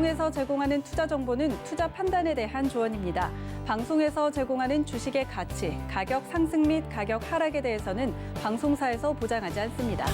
방송에서 제공하는 투자 정보는 투자 판단에 대한 조언입니다. 방송에서 제공하는 주식의 가치, 가격 상승 및 가격 하락에 대해서는 방송사에서 보장하지 않습니다.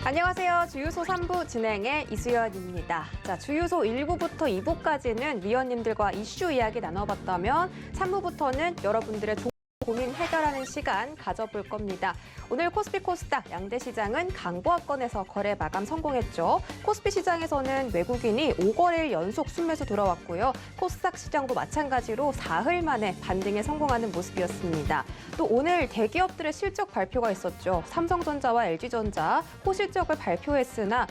안녕하세요. 주유소 3부 진행의 이수연입니다. 자, 주유소 1부부터 2부까지는 위원님들과 이슈 이야기 나눠봤다면 3부부터는 여러분들의 고민 해결하는 시간 가져볼 겁니다. 오늘 코스피 코스닥 양대 시장은 강보합권에서 거래 마감 성공했죠. 코스피 시장에서는 외국인이 5거래일 연속 순매수 들어왔고요. 코스닥 시장도 마찬가지로 사흘 만에 반등에 성공하는 모습이었습니다. 또 오늘 대기업들의 실적 발표가 있었죠. 삼성전자와 LG전자 호실적을 발표했으나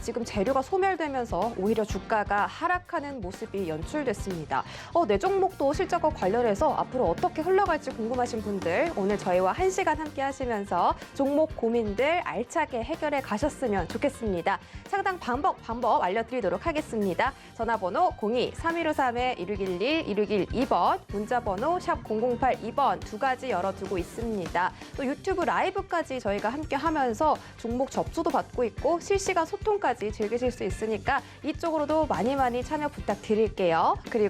지금 재료가 소멸되면서 오히려 주가가 하락하는 모습이 연출됐습니다. 내 종목도 실적과 관련해서 앞으로 어떻게 흘러갈지 궁금하신 분들 오늘 저희와 1시간 함께 하시면서 종목 고민들 알차게 해결해 가셨으면 좋겠습니다. 상담 방법 알려드리도록 하겠습니다. 전화번호 02-3153-1611, 1612번, 문자번호 샵 0082번 두 가지 열어두고 있습니다. 또 유튜브 라이브까지 저희가 함께 하면서 종목 접수도 받고 있고 실시간 소통까지 즐기실 수 있으니까 이쪽으로도 많이 참여 부탁드릴게요. 그리고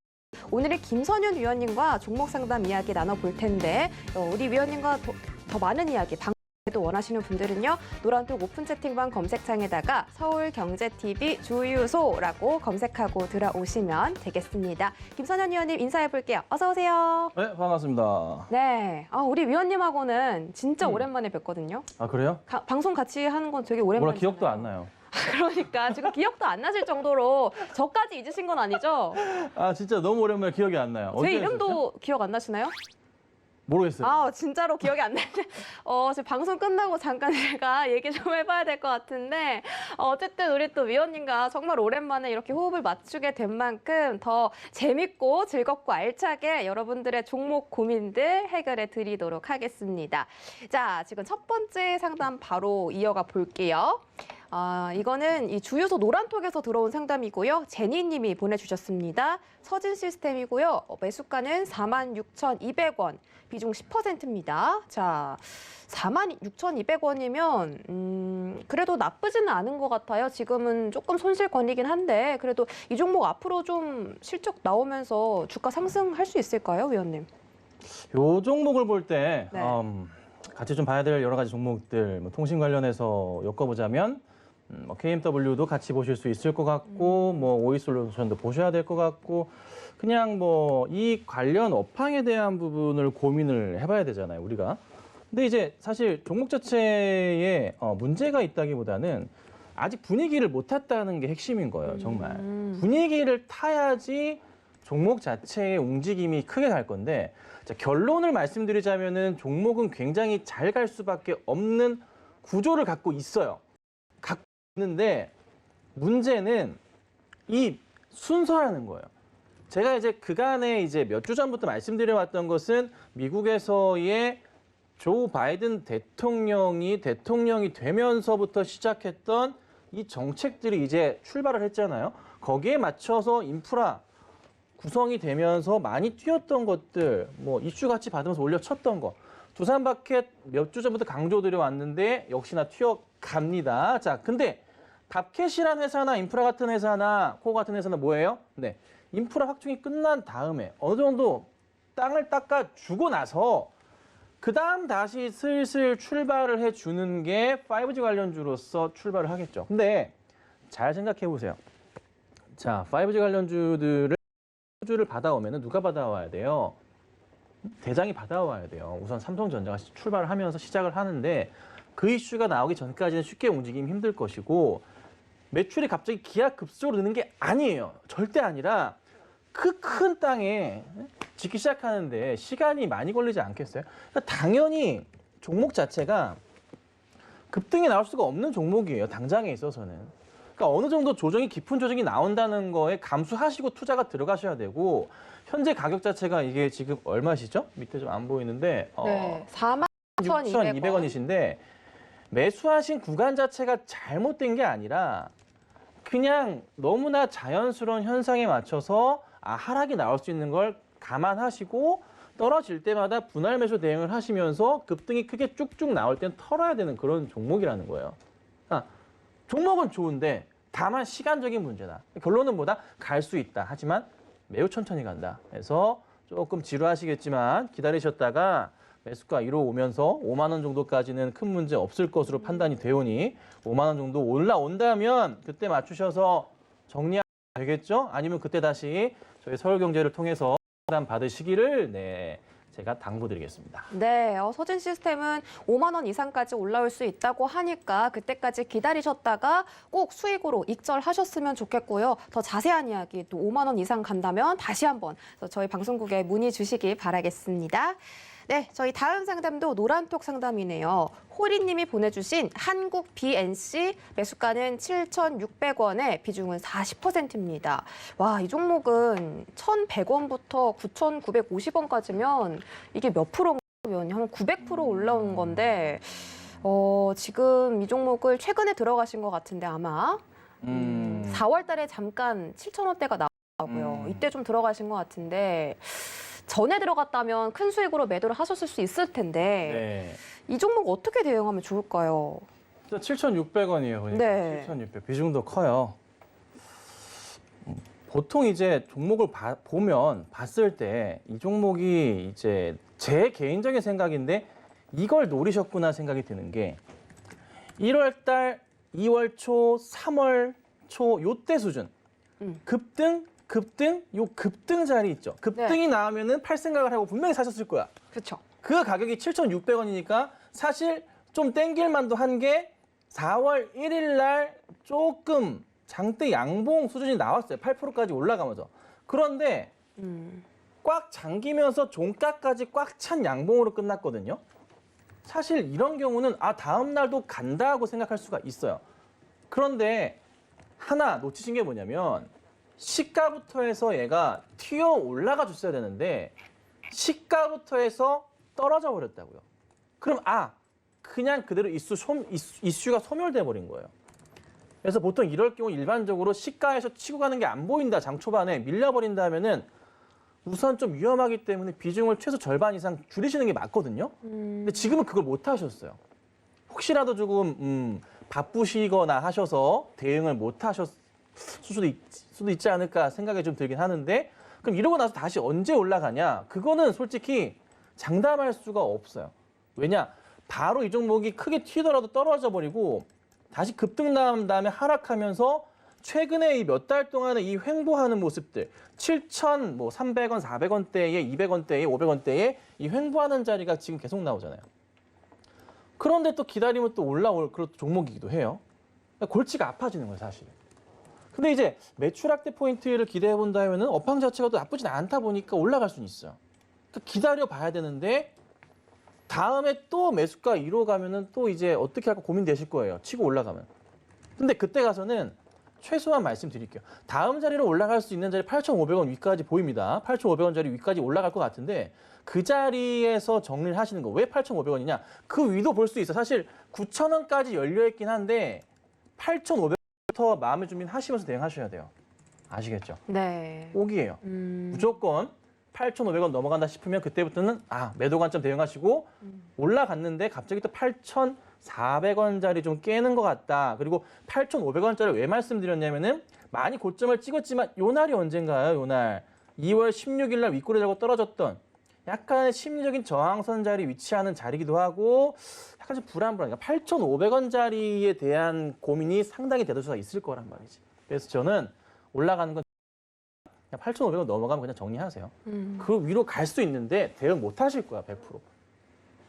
오늘은 김선윤 위원님과 종목 상담 이야기 나눠볼 텐데 우리 위원님과 더 많은 이야기 방송에도 원하시는 분들은요. 노란톡 오픈 채팅방 검색창에다가 서울경제TV 주유소라고 검색하고 들어오시면 되겠습니다. 김선윤 위원님 인사해볼게요. 어서 오세요. 네, 반갑습니다. 네, 우리 위원님하고는 진짜 오랜만에 뵀거든요. 아, 그래요? 방송 같이 하는 건 되게 오랜만이잖아요. 몰라, 기억도 안 나요. 그러니까 지금 기억도 안 나실 정도로 저까지 잊으신 건 아니죠? 아, 진짜 너무 오랜만에 기억이 안 나요. 제 이름도 기억 안 나시나요? 모르겠어요. 진짜로 기억이 안 나는데 지금 방송 끝나고 잠깐 제가 얘기 좀 해봐야 될 것 같은데 어쨌든 우리 또 위원님과 정말 오랜만에 이렇게 호흡을 맞추게 된 만큼 더 재밌고 즐겁고 알차게 여러분들의 종목 고민들 해결해 드리도록 하겠습니다. 자, 지금 첫 번째 상담 바로 이어가 볼게요. 이거는 이 주유소 노란톡에서 들어온 상담이고요. 제니님이 보내주셨습니다. 서진 시스템이고요. 매수가는 46,200원, 비중 10%입니다. 자, 46,200원이면 그래도 나쁘지는 않은 것 같아요. 지금은 조금 손실권이긴 한데 그래도 이 종목 앞으로 좀 실적 나오면서 주가 상승할 수 있을까요, 위원님? 요 종목을 볼 때 네. 같이 좀 봐야 될 여러 가지 종목들, 통신 관련해서 엮어보자면 KMW도 같이 보실 수 있을 것 같고, 오이솔루션도 보셔야 될 것 같고, 그냥 이 관련 업황에 대한 부분을 고민을 해봐야 되잖아요, 우리가. 근데 이제 사실 종목 자체에 문제가 있다기보다는 아직 분위기를 못 탔다는 게 핵심인 거예요, 정말. 분위기를 타야지 종목 자체의 움직임이 크게 갈 건데, 자, 결론을 말씀드리자면은 종목은 굉장히 잘 갈 수밖에 없는 구조를 갖고 있어요. 갖고 있는데 문제는 이 순서라는 거예요. 제가 이제 그간에 이제 몇 주 전부터 말씀드려왔던 것은 미국에서의 조 바이든 대통령이 되면서부터 시작했던 이 정책들이 이제 출발을 했잖아요. 거기에 맞춰서 인프라 구성이 되면서 많이 뛰었던 것들, 이슈 같이 받으면서 올려쳤던 거. 두산바켓 몇 주 전부터 강조드려 왔는데 역시나 튀어갑니다. 자, 근데 밥캣이라는 회사나 인프라 같은 회사나 코어 같은 회사는 뭐예요? 네, 인프라 확충이 끝난 다음에 어느 정도 땅을 닦아주고 나서 그 다음 다시 슬슬 출발을 해주는 게 5G 관련주로서 출발을 하겠죠. 근데 잘 생각해 보세요. 자, 5G 관련주들을 받아오면 누가 받아와야 돼요? 대장이 받아와야 돼요. 우선 삼성전자가 출발을 하면서 시작을 하는데 그 이슈가 나오기 전까지는 쉽게 움직이기 힘들 것이고 매출이 갑자기 기하급수적으로 느는 게 아니에요. 절대 아니라 그 큰 땅에 짓기 시작하는데 시간이 많이 걸리지 않겠어요? 그러니까 당연히 종목 자체가 급등이 나올 수가 없는 종목이에요. 당장에 있어서는. 그러니까 어느 정도 조정이 깊은 조정이 나온다는 거에 감수하시고 투자가 들어가셔야 되고 현재 가격 자체가 이게 지금 얼마시죠? 밑에 좀 안 보이는데 네, 46,200원이신데 매수하신 구간 자체가 잘못된 게 아니라 그냥 너무나 자연스러운 현상에 맞춰서 하락이 나올 수 있는 걸 감안하시고 떨어질 때마다 분할 매수 대응을 하시면서 급등이 크게 쭉쭉 나올 땐 털어야 되는 그런 종목이라는 거예요. 종목은 좋은데 다만 시간적인 문제다. 결론은 뭐다? 갈 수 있다. 하지만 매우 천천히 간다. 그래서 조금 지루하시겠지만 기다리셨다가 매수가 위로 오면서 5만 원 정도까지는 큰 문제 없을 것으로 판단이 되오니 5만 원 정도 올라온다면 그때 맞추셔서 정리하면 되겠죠? 아니면 그때 다시 저희 서울경제를 통해서 상담 받으시기를 제가 당부드리겠습니다. 네, 서진 시스템은 5만 원 이상까지 올라올 수 있다고 하니까 그때까지 기다리셨다가 꼭 수익으로 익절하셨으면 좋겠고요. 더 자세한 이야기 또 5만 원 이상 간다면 다시 한번 저희 방송국에 문의 주시기 바라겠습니다. 네, 저희 다음 상담도 노란톡 상담이네요. 호리님이 보내주신 한국 BNC 매수가는 7,600원에 비중은 40%입니다. 와, 이 종목은 1,100원부터 9,950원까지면 이게 몇 프로면 한 900% 올라온 건데 지금 이 종목을 최근에 들어가신 것 같은데 아마 4월 달에 잠깐 7,000원대가 나오고요. 이때 좀 들어가신 것 같은데 전에 들어갔다면 큰 수익으로 매도를 하셨을 수 있을 텐데 이 종목 어떻게 대응하면 좋을까요? 7,600원이에요. 네. 7,600. 비중도 커요. 보통 이제 종목을 봤을 때 이 종목이 이제 제 개인적인 생각인데 이걸 노리셨구나 생각이 드는 게 1월 달, 2월 초, 3월 초 요때 수준. 급등, 요 급등 자리 있죠. 급등이 나오면은 팔 생각을 하고 분명히 사셨을 거야. 그렇죠. 그 가격이 7,600원이니까 사실 좀 땡길 만도 한 게 4월 1일 날 조금 장대 양봉 수준이 나왔어요. 8%까지 올라가면서. 그런데 꽉 잠기면서 종가까지 꽉 찬 양봉으로 끝났거든요. 사실 이런 경우는 다음 날도 간다고 생각할 수가 있어요. 그런데 하나 놓치신 게 뭐냐면 시가부터 해서 얘가 튀어 올라가 줬어야 되는데 시가부터 해서 떨어져 버렸다고요. 그럼 그냥 그대로 이슈가 소멸돼 버린 거예요. 그래서 보통 이럴 경우 일반적으로 시가에서 치고 가는 게 안 보인다. 장 초반에 밀려버린다 하면은 우선 좀 위험하기 때문에 비중을 최소 절반 이상 줄이시는 게 맞거든요. 근데 지금은 그걸 못 하셨어요. 혹시라도 조금 바쁘시거나 하셔서 대응을 못 하셨을 수도 있지 않을까 생각이 좀 들긴 하는데 그럼 이러고 나서 다시 언제 올라가냐? 그거는 솔직히 장담할 수가 없어요. 왜냐? 바로 이 종목이 크게 튀더라도 떨어져 버리고 다시 급등 나온 다음에 하락하면서 최근에 이 몇 달 동안에 이 횡보하는 모습들 7,300원, 400원대에 200원대에 500원대에 이 횡보하는 자리가 지금 계속 나오잖아요. 그런데 또 기다리면 또 올라올 그런 종목이기도 해요. 그러니까 골치가 아파지는 거예요, 사실. 근데 이제 매출 확대 포인트를 기대해 본다면은 업황 자체가 또 나쁘진 않다 보니까 올라갈 수는 있어요. 그러니까 기다려 봐야 되는데 다음에 또 매수가 2로 가면은 또 이제 어떻게 할까 고민되실 거예요. 치고 올라가면. 근데 그때 가서는 최소한 말씀드릴게요. 다음 자리로 올라갈 수 있는 자리 8,500원 위까지 보입니다. 8,500원 자리 위까지 올라갈 것 같은데 그 자리에서 정리를 하시는 거. 왜 8,500원이냐? 그 위도 볼 수 있어. 사실 9,000원까지 열려있긴 한데 8,500원부터 마음의 준비는 하시면서 대응하셔야 돼요. 아시겠죠? 네. 꼭이에요. 무조건 8,500원 넘어간다 싶으면 그때부터는 매도 관점 대응하시고 올라갔는데 갑자기 또 8,400원짜리 좀 깨는 것 같다. 그리고 8,500원짜리 왜 말씀드렸냐면은 많이 고점을 찍었지만 요 날이 언젠가요? 요 날 2월 16일 날 윗골을 잡고 떨어졌던 약간의 심리적인 저항선 자리 위치하는 자리기도 하고 약간 좀 불안불안해요. 8,500원짜리에 대한 고민이 상당히 대다수가 있을 거란 말이지. 그래서 저는 올라가는 건 8,500원 넘어가면 그냥 정리하세요. 그 위로 갈 수 있는데 대응 못 하실 거야, 100%.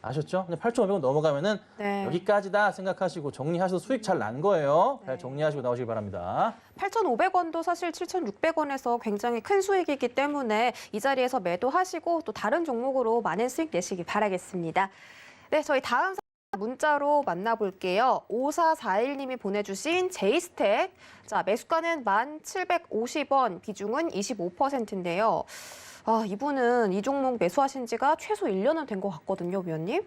아셨죠? 그냥 8,500원 넘어가면은 여기까지다 생각하시고 정리하셔서 수익 잘 난 거예요. 잘 정리하시고 나오시기 바랍니다. 8,500원도 사실 7,600원에서 굉장히 큰 수익이기 때문에 이 자리에서 매도하시고 또 다른 종목으로 많은 수익 내시기 바라겠습니다. 네, 저희 다음 문자로 만나볼게요. 5441님이 보내주신 제이스텍. 자, 매수가는 1,750원, 비중은 25%인데요. 이분은 이 종목 매수하신 지가 최소 1년은 된 것 같거든요, 위원님.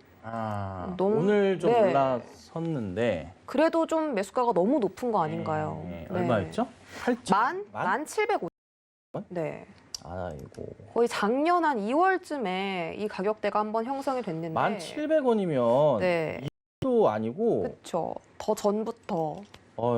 오늘 좀 올라섰는데. 그래도 좀 매수가가 너무 높은 거 아닌가요? 얼마였죠? 1,750원. 네. 아이고. 거의 작년 한 2월쯤에 이 가격대가 한번 형성이 됐는데 1,700원이면 네, 도 아니고 그렇죠. 더 전부터.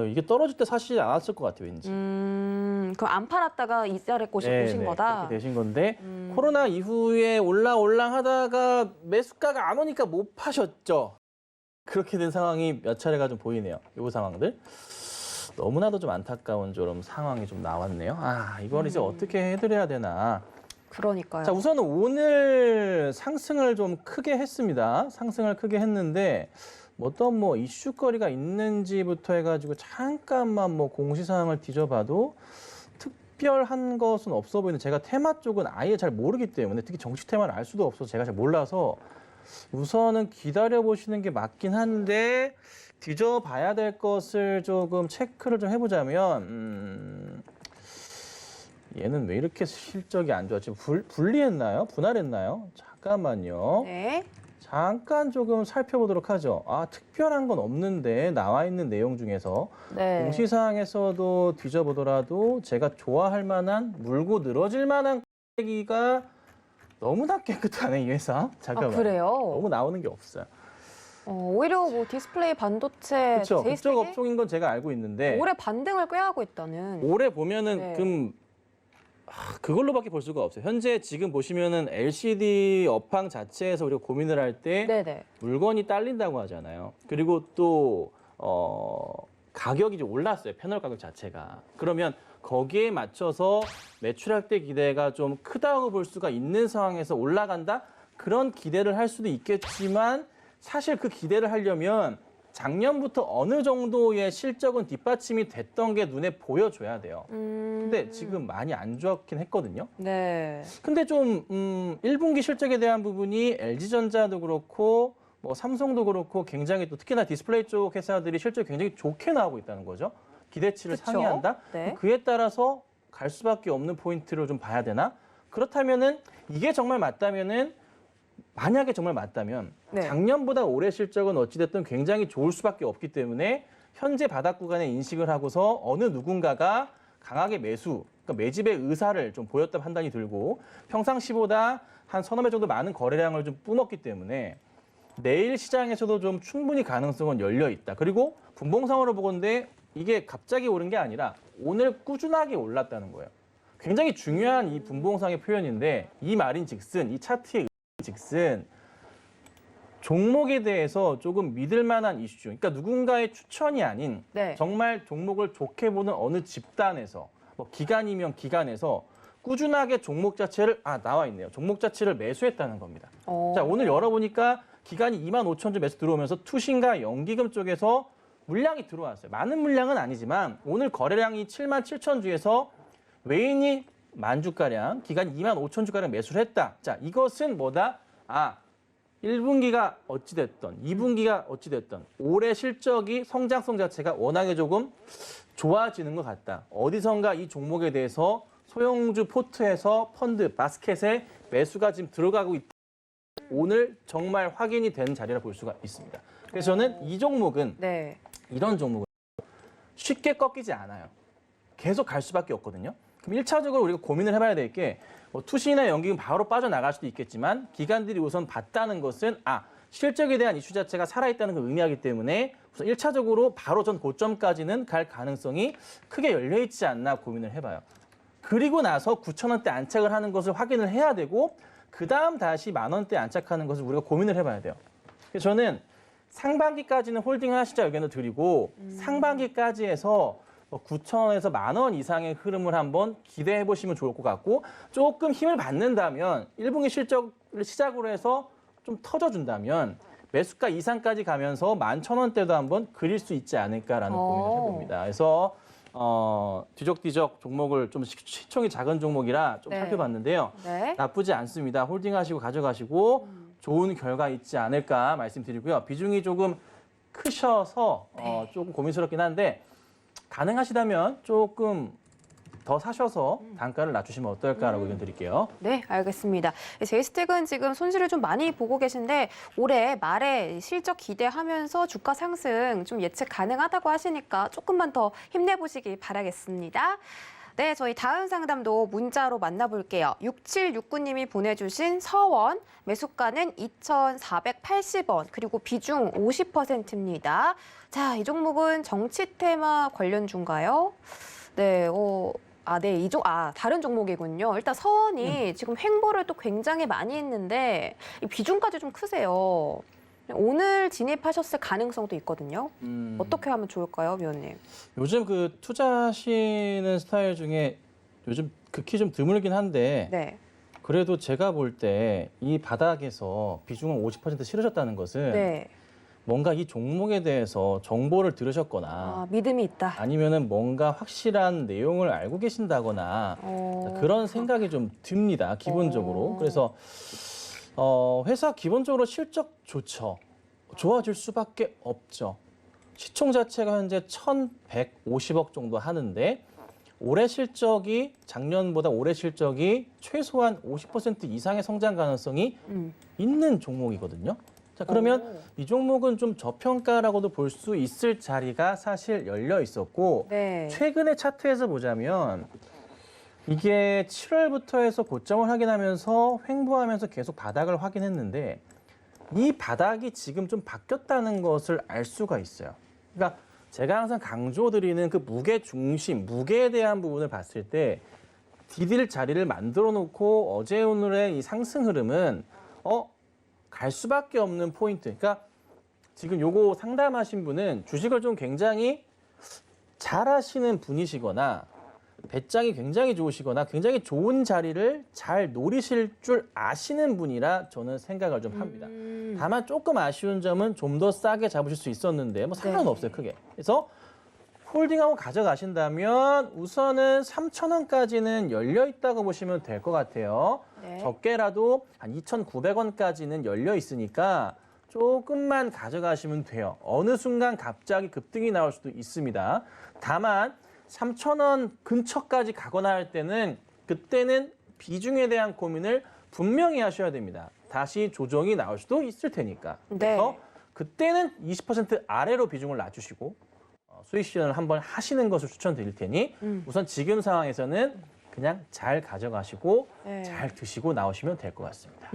이게 떨어질 때 사시지 않았을 것 같아요, 왠지. 그럼 안 팔았다가 이 자리에 보신 거다. 그렇게 되신 건데 코로나 이후에 올랑 하다가 매수가가 안 오니까 못 파셨죠. 그렇게 된 상황이 몇 차례가 좀 보이네요. 이 상황들. 너무나도 좀 안타까운 좀 상황이 좀 나왔네요. 이걸 이제 어떻게 해드려야 되나. 그러니까요. 자, 우선은 오늘 상승을 좀 크게 했습니다. 상승을 크게 했는데 어떤 이슈거리가 있는지부터 해가지고 잠깐만 공시사항을 뒤져봐도 특별한 것은 없어 보이는데 제가 테마 쪽은 아예 잘 모르기 때문에 특히 정치 테마를 알 수도 없어서 제가 잘 몰라서 우선은 기다려보시는 게 맞긴 한데 뒤져봐야 될 것을 조금 체크를 좀 해보자면 얘는 왜 이렇게 실적이 안 좋았지? 분리했나요? 분할했나요? 잠깐만요. 네. 잠깐 조금 살펴보도록 하죠. 특별한 건 없는데 나와 있는 내용 중에서 네. 공시사항에서도 뒤져보더라도 제가 좋아할 만한 물고 늘어질 만한 얘기가 너무나 깨끗하네 이 회사. 잠깐만. 그래요? 너무 나오는 게 없어요. 오히려 디스플레이 반도체 그렇죠. 그쪽 제이스텍이 업종인 건 제가 알고 있는데 올해 반등을 꾀하고 있다는. 올해 보면은 네. 그걸로밖에 볼 수가 없어요. 현재 지금 보시면은 LCD 업황 자체에서 우리가 고민을 할 때 네네. 물건이 딸린다고 하잖아요. 그리고 또 가격이 좀 올랐어요. 패널 가격 자체가. 그러면 거기에 맞춰서 매출할 때 기대가 좀 크다고 볼 수가 있는 상황에서 올라간다? 그런 기대를 할 수도 있겠지만 사실 그 기대를 하려면 작년부터 어느 정도의 실적은 뒷받침이 됐던 게 눈에 보여줘야 돼요. 근데 지금 많이 안 좋았긴 했거든요. 네. 근데 좀 1분기 실적에 대한 부분이 LG전자도 그렇고 삼성도 그렇고 굉장히 또 특히나 디스플레이 쪽 회사들이 실적이 굉장히 좋게 나오고 있다는 거죠. 기대치를 그쵸? 상회한다. 네. 그에 따라서 갈 수밖에 없는 포인트를 좀 봐야 되나? 그렇다면은 이게 정말 맞다면은 만약에 정말 맞다면 네. 작년보다 올해 실적은 어찌됐든 굉장히 좋을 수밖에 없기 때문에 현재 바닥 구간에 인식을 하고서 어느 누군가가 강하게 그러니까 매집의 의사를 좀 보였다 판단이 들고 평상시보다 한 서너 배 정도 많은 거래량을 좀 뿜었기 때문에 내일 시장에서도 좀 충분히 가능성은 열려 있다. 그리고 분봉상으로 보건데 이게 갑자기 오른 게 아니라 오늘 꾸준하게 올랐다는 거예요. 굉장히 중요한 이 분봉상의 표현인데 이 말인즉슨 이 차트의 즉슨 종목에 대해서 조금 믿을 만한 이슈. 그러니까 누군가의 추천이 아닌 네. 정말 정말 종목을 좋게 보는 어느 집단에서 기관이면 기관에서 꾸준하게 종목 자체를 나와 있네요. 종목 자체를 매수했다는 겁니다. 자, 오늘 열어보니까 기간이 25,000주 매수 들어오면서 투신과 연기금 쪽에서 물량이 들어왔어요. 많은 물량은 아니지만 오늘 거래량이 77,000주에서 외인이 10,000주가량, 기간이 25,000주가량 매수를 했다. 자, 이것은 뭐다? 1분기가 어찌됐던, 2분기가 어찌됐던 올해 실적이 성장성 자체가 워낙에 조금 좋아지는 것 같다. 어디선가 이 종목에 대해서 소형주 포트에서 펀드, 바스켓에 매수가 지금 들어가고 있다. 오늘 정말 확인이 된 자리라 볼 수가 있습니다. 그래서 저는 이 종목은 네. 이런 종목은 쉽게 꺾이지 않아요. 계속 갈 수밖에 없거든요. 그럼 1차적으로 우리가 고민을 해봐야 될 게 투신이나 연기금 바로 빠져나갈 수도 있겠지만 기관들이 우선 봤다는 것은 실적에 대한 이슈 자체가 살아있다는 걸 의미하기 때문에 우선 1차적으로 바로 전 고점까지는 갈 가능성이 크게 열려있지 않나 고민을 해봐요. 그리고 나서 9,000원대 안착을 하는 것을 확인을 해야 되고 그다음 다시 10,000원대 안착하는 것을 우리가 고민을 해봐야 돼요. 그래서 저는 상반기까지는 홀딩을 하시자 의견을 드리고 상반기까지 해서 9,000원에서 10,000원 이상의 흐름을 한번 기대해 보시면 좋을 것 같고 조금 힘을 받는다면 1분기 실적을 시작으로 해서 좀 터져준다면 매수가 이상까지 가면서 11,000원대도 한번 그릴 수 있지 않을까라는 고민을 해봅니다. 그래서 뒤적뒤적 종목을 좀 시총이 작은 종목이라 좀 네. 살펴봤는데요. 네. 나쁘지 않습니다. 홀딩하시고 가져가시고 좋은 결과 있지 않을까 말씀드리고요. 비중이 조금 크셔서 조금 고민스럽긴 한데 가능하시다면 조금 더 사셔서 단가를 낮추시면 어떨까라고 의견 드릴게요. 네, 알겠습니다. 제이스텍은 지금 손실을 좀 많이 보고 계신데 올해 말에 실적 기대하면서 주가 상승 좀 예측 가능하다고 하시니까 조금만 더 힘내보시기 바라겠습니다. 네, 저희 다음 상담도 문자로 만나볼게요. 6769님이 보내주신 서원, 매수가는 2,480원, 그리고 비중 50%입니다. 자, 이 종목은 정치 테마 관련주인가요? 네, 다른 종목이군요. 일단 서원이 지금 횡보를 또 굉장히 많이 했는데 이 비중까지 좀 크세요. 오늘 진입하셨을 가능성도 있거든요. 어떻게 하면 좋을까요, 위원님? 요즘 그 투자하시는 스타일 중에 요즘 극히 좀 드물긴 한데 네. 그래도 제가 볼 때 이 바닥에서 비중을 50% 실으셨다는 것은 네. 뭔가 이 종목에 대해서 정보를 들으셨거나 믿음이 있다. 아니면은 뭔가 확실한 내용을 알고 계신다거나 그런 생각이 좀 듭니다, 기본적으로. 그래서 회사 기본적으로 실적 좋죠. 좋아질 수밖에 없죠. 시총 자체가 현재 1,150억 정도 하는데 올해 실적이 작년보다 올해 실적이 최소한 50% 이상의 성장 가능성이 있는 종목이거든요. 자, 그러면 이 종목은 좀 저평가라고도 볼 수 있을 자리가 사실 열려 있었고 네. 최근의 차트에서 보자면 이게 7월부터 해서 고점을 확인하면서 횡보하면서 계속 바닥을 확인했는데 이 바닥이 지금 좀 바뀌었다는 것을 알 수가 있어요. 그러니까 제가 항상 강조드리는 그 무게 중심, 무게에 대한 부분을 봤을 때 디딜 자리를 만들어 놓고 어제 오늘의 이 상승 흐름은 갈 수밖에 없는 포인트. 그러니까 지금 요거 상담하신 분은 주식을 좀 굉장히 잘 하시는 분이시거나 배짱이 굉장히 좋으시거나 굉장히 좋은 자리를 잘 노리실 줄 아시는 분이라 저는 생각을 좀 합니다. 다만 조금 아쉬운 점은 좀 더 싸게 잡으실 수 있었는데 뭐 상관없어요, 크게. 그래서 홀딩하고 가져가신다면 우선은 3,000원까지는 열려 있다고 보시면 될 것 같아요. 네. 적게라도 한 2,900원까지는 열려 있으니까 조금만 가져가시면 돼요. 어느 순간 갑자기 급등이 나올 수도 있습니다. 다만 3,000원 근처까지 가거나 할 때는 그때는 비중에 대한 고민을 분명히 하셔야 됩니다. 다시 조정이 나올 수도 있을 테니까. 네. 그래서 그때는 20% 아래로 비중을 낮추시고 수익 실현을 한번 하시는 것을 추천드릴 테니 우선 지금 상황에서는 그냥 잘 가져가시고 네. 잘 드시고 나오시면 될 것 같습니다.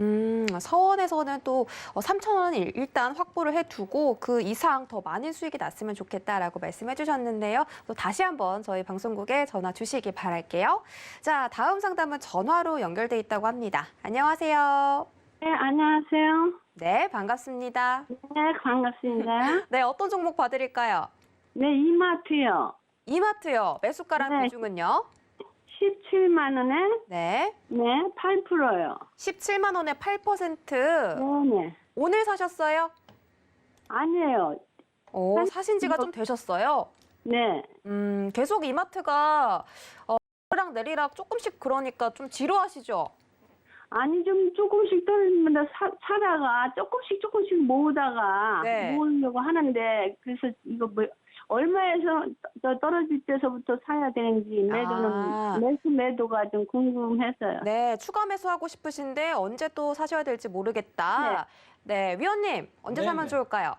서원에서는 또 3,000원을 일단 확보를 해두고 그 이상 더 많은 수익이 났으면 좋겠다라고 말씀해 주셨는데요. 또 다시 한번 저희 방송국에 전화 주시기 바랄게요. 자, 다음 상담은 전화로 연결돼 있다고 합니다. 안녕하세요. 네, 안녕하세요. 네, 반갑습니다. 네, 반갑습니다. 네, 어떤 종목 봐드릴까요? 네, 이마트요. 이마트요. 매수가랑 네. 비중은요? 17만 원에 네. 네, 8%요. 17만 원에 8%. 네네. 오늘 사셨어요? 아니에요. 사신 지가 좀 되셨어요? 네. 계속 이마트가 오르락 내리락 조금씩 그러니까 좀 지루하시죠? 아니, 좀 조금씩 떨어지면 사다가 조금씩 모으다가 네. 모으려고 하는데, 그래서 이거 뭐, 얼마에서 떨어질 때서부터 사야 되는지 매도가 좀 궁금해서요. 네, 추가 매수하고 싶으신데 언제 또 사셔야 될지 모르겠다. 네, 위원님 언제 네, 사면 네. 좋을까요?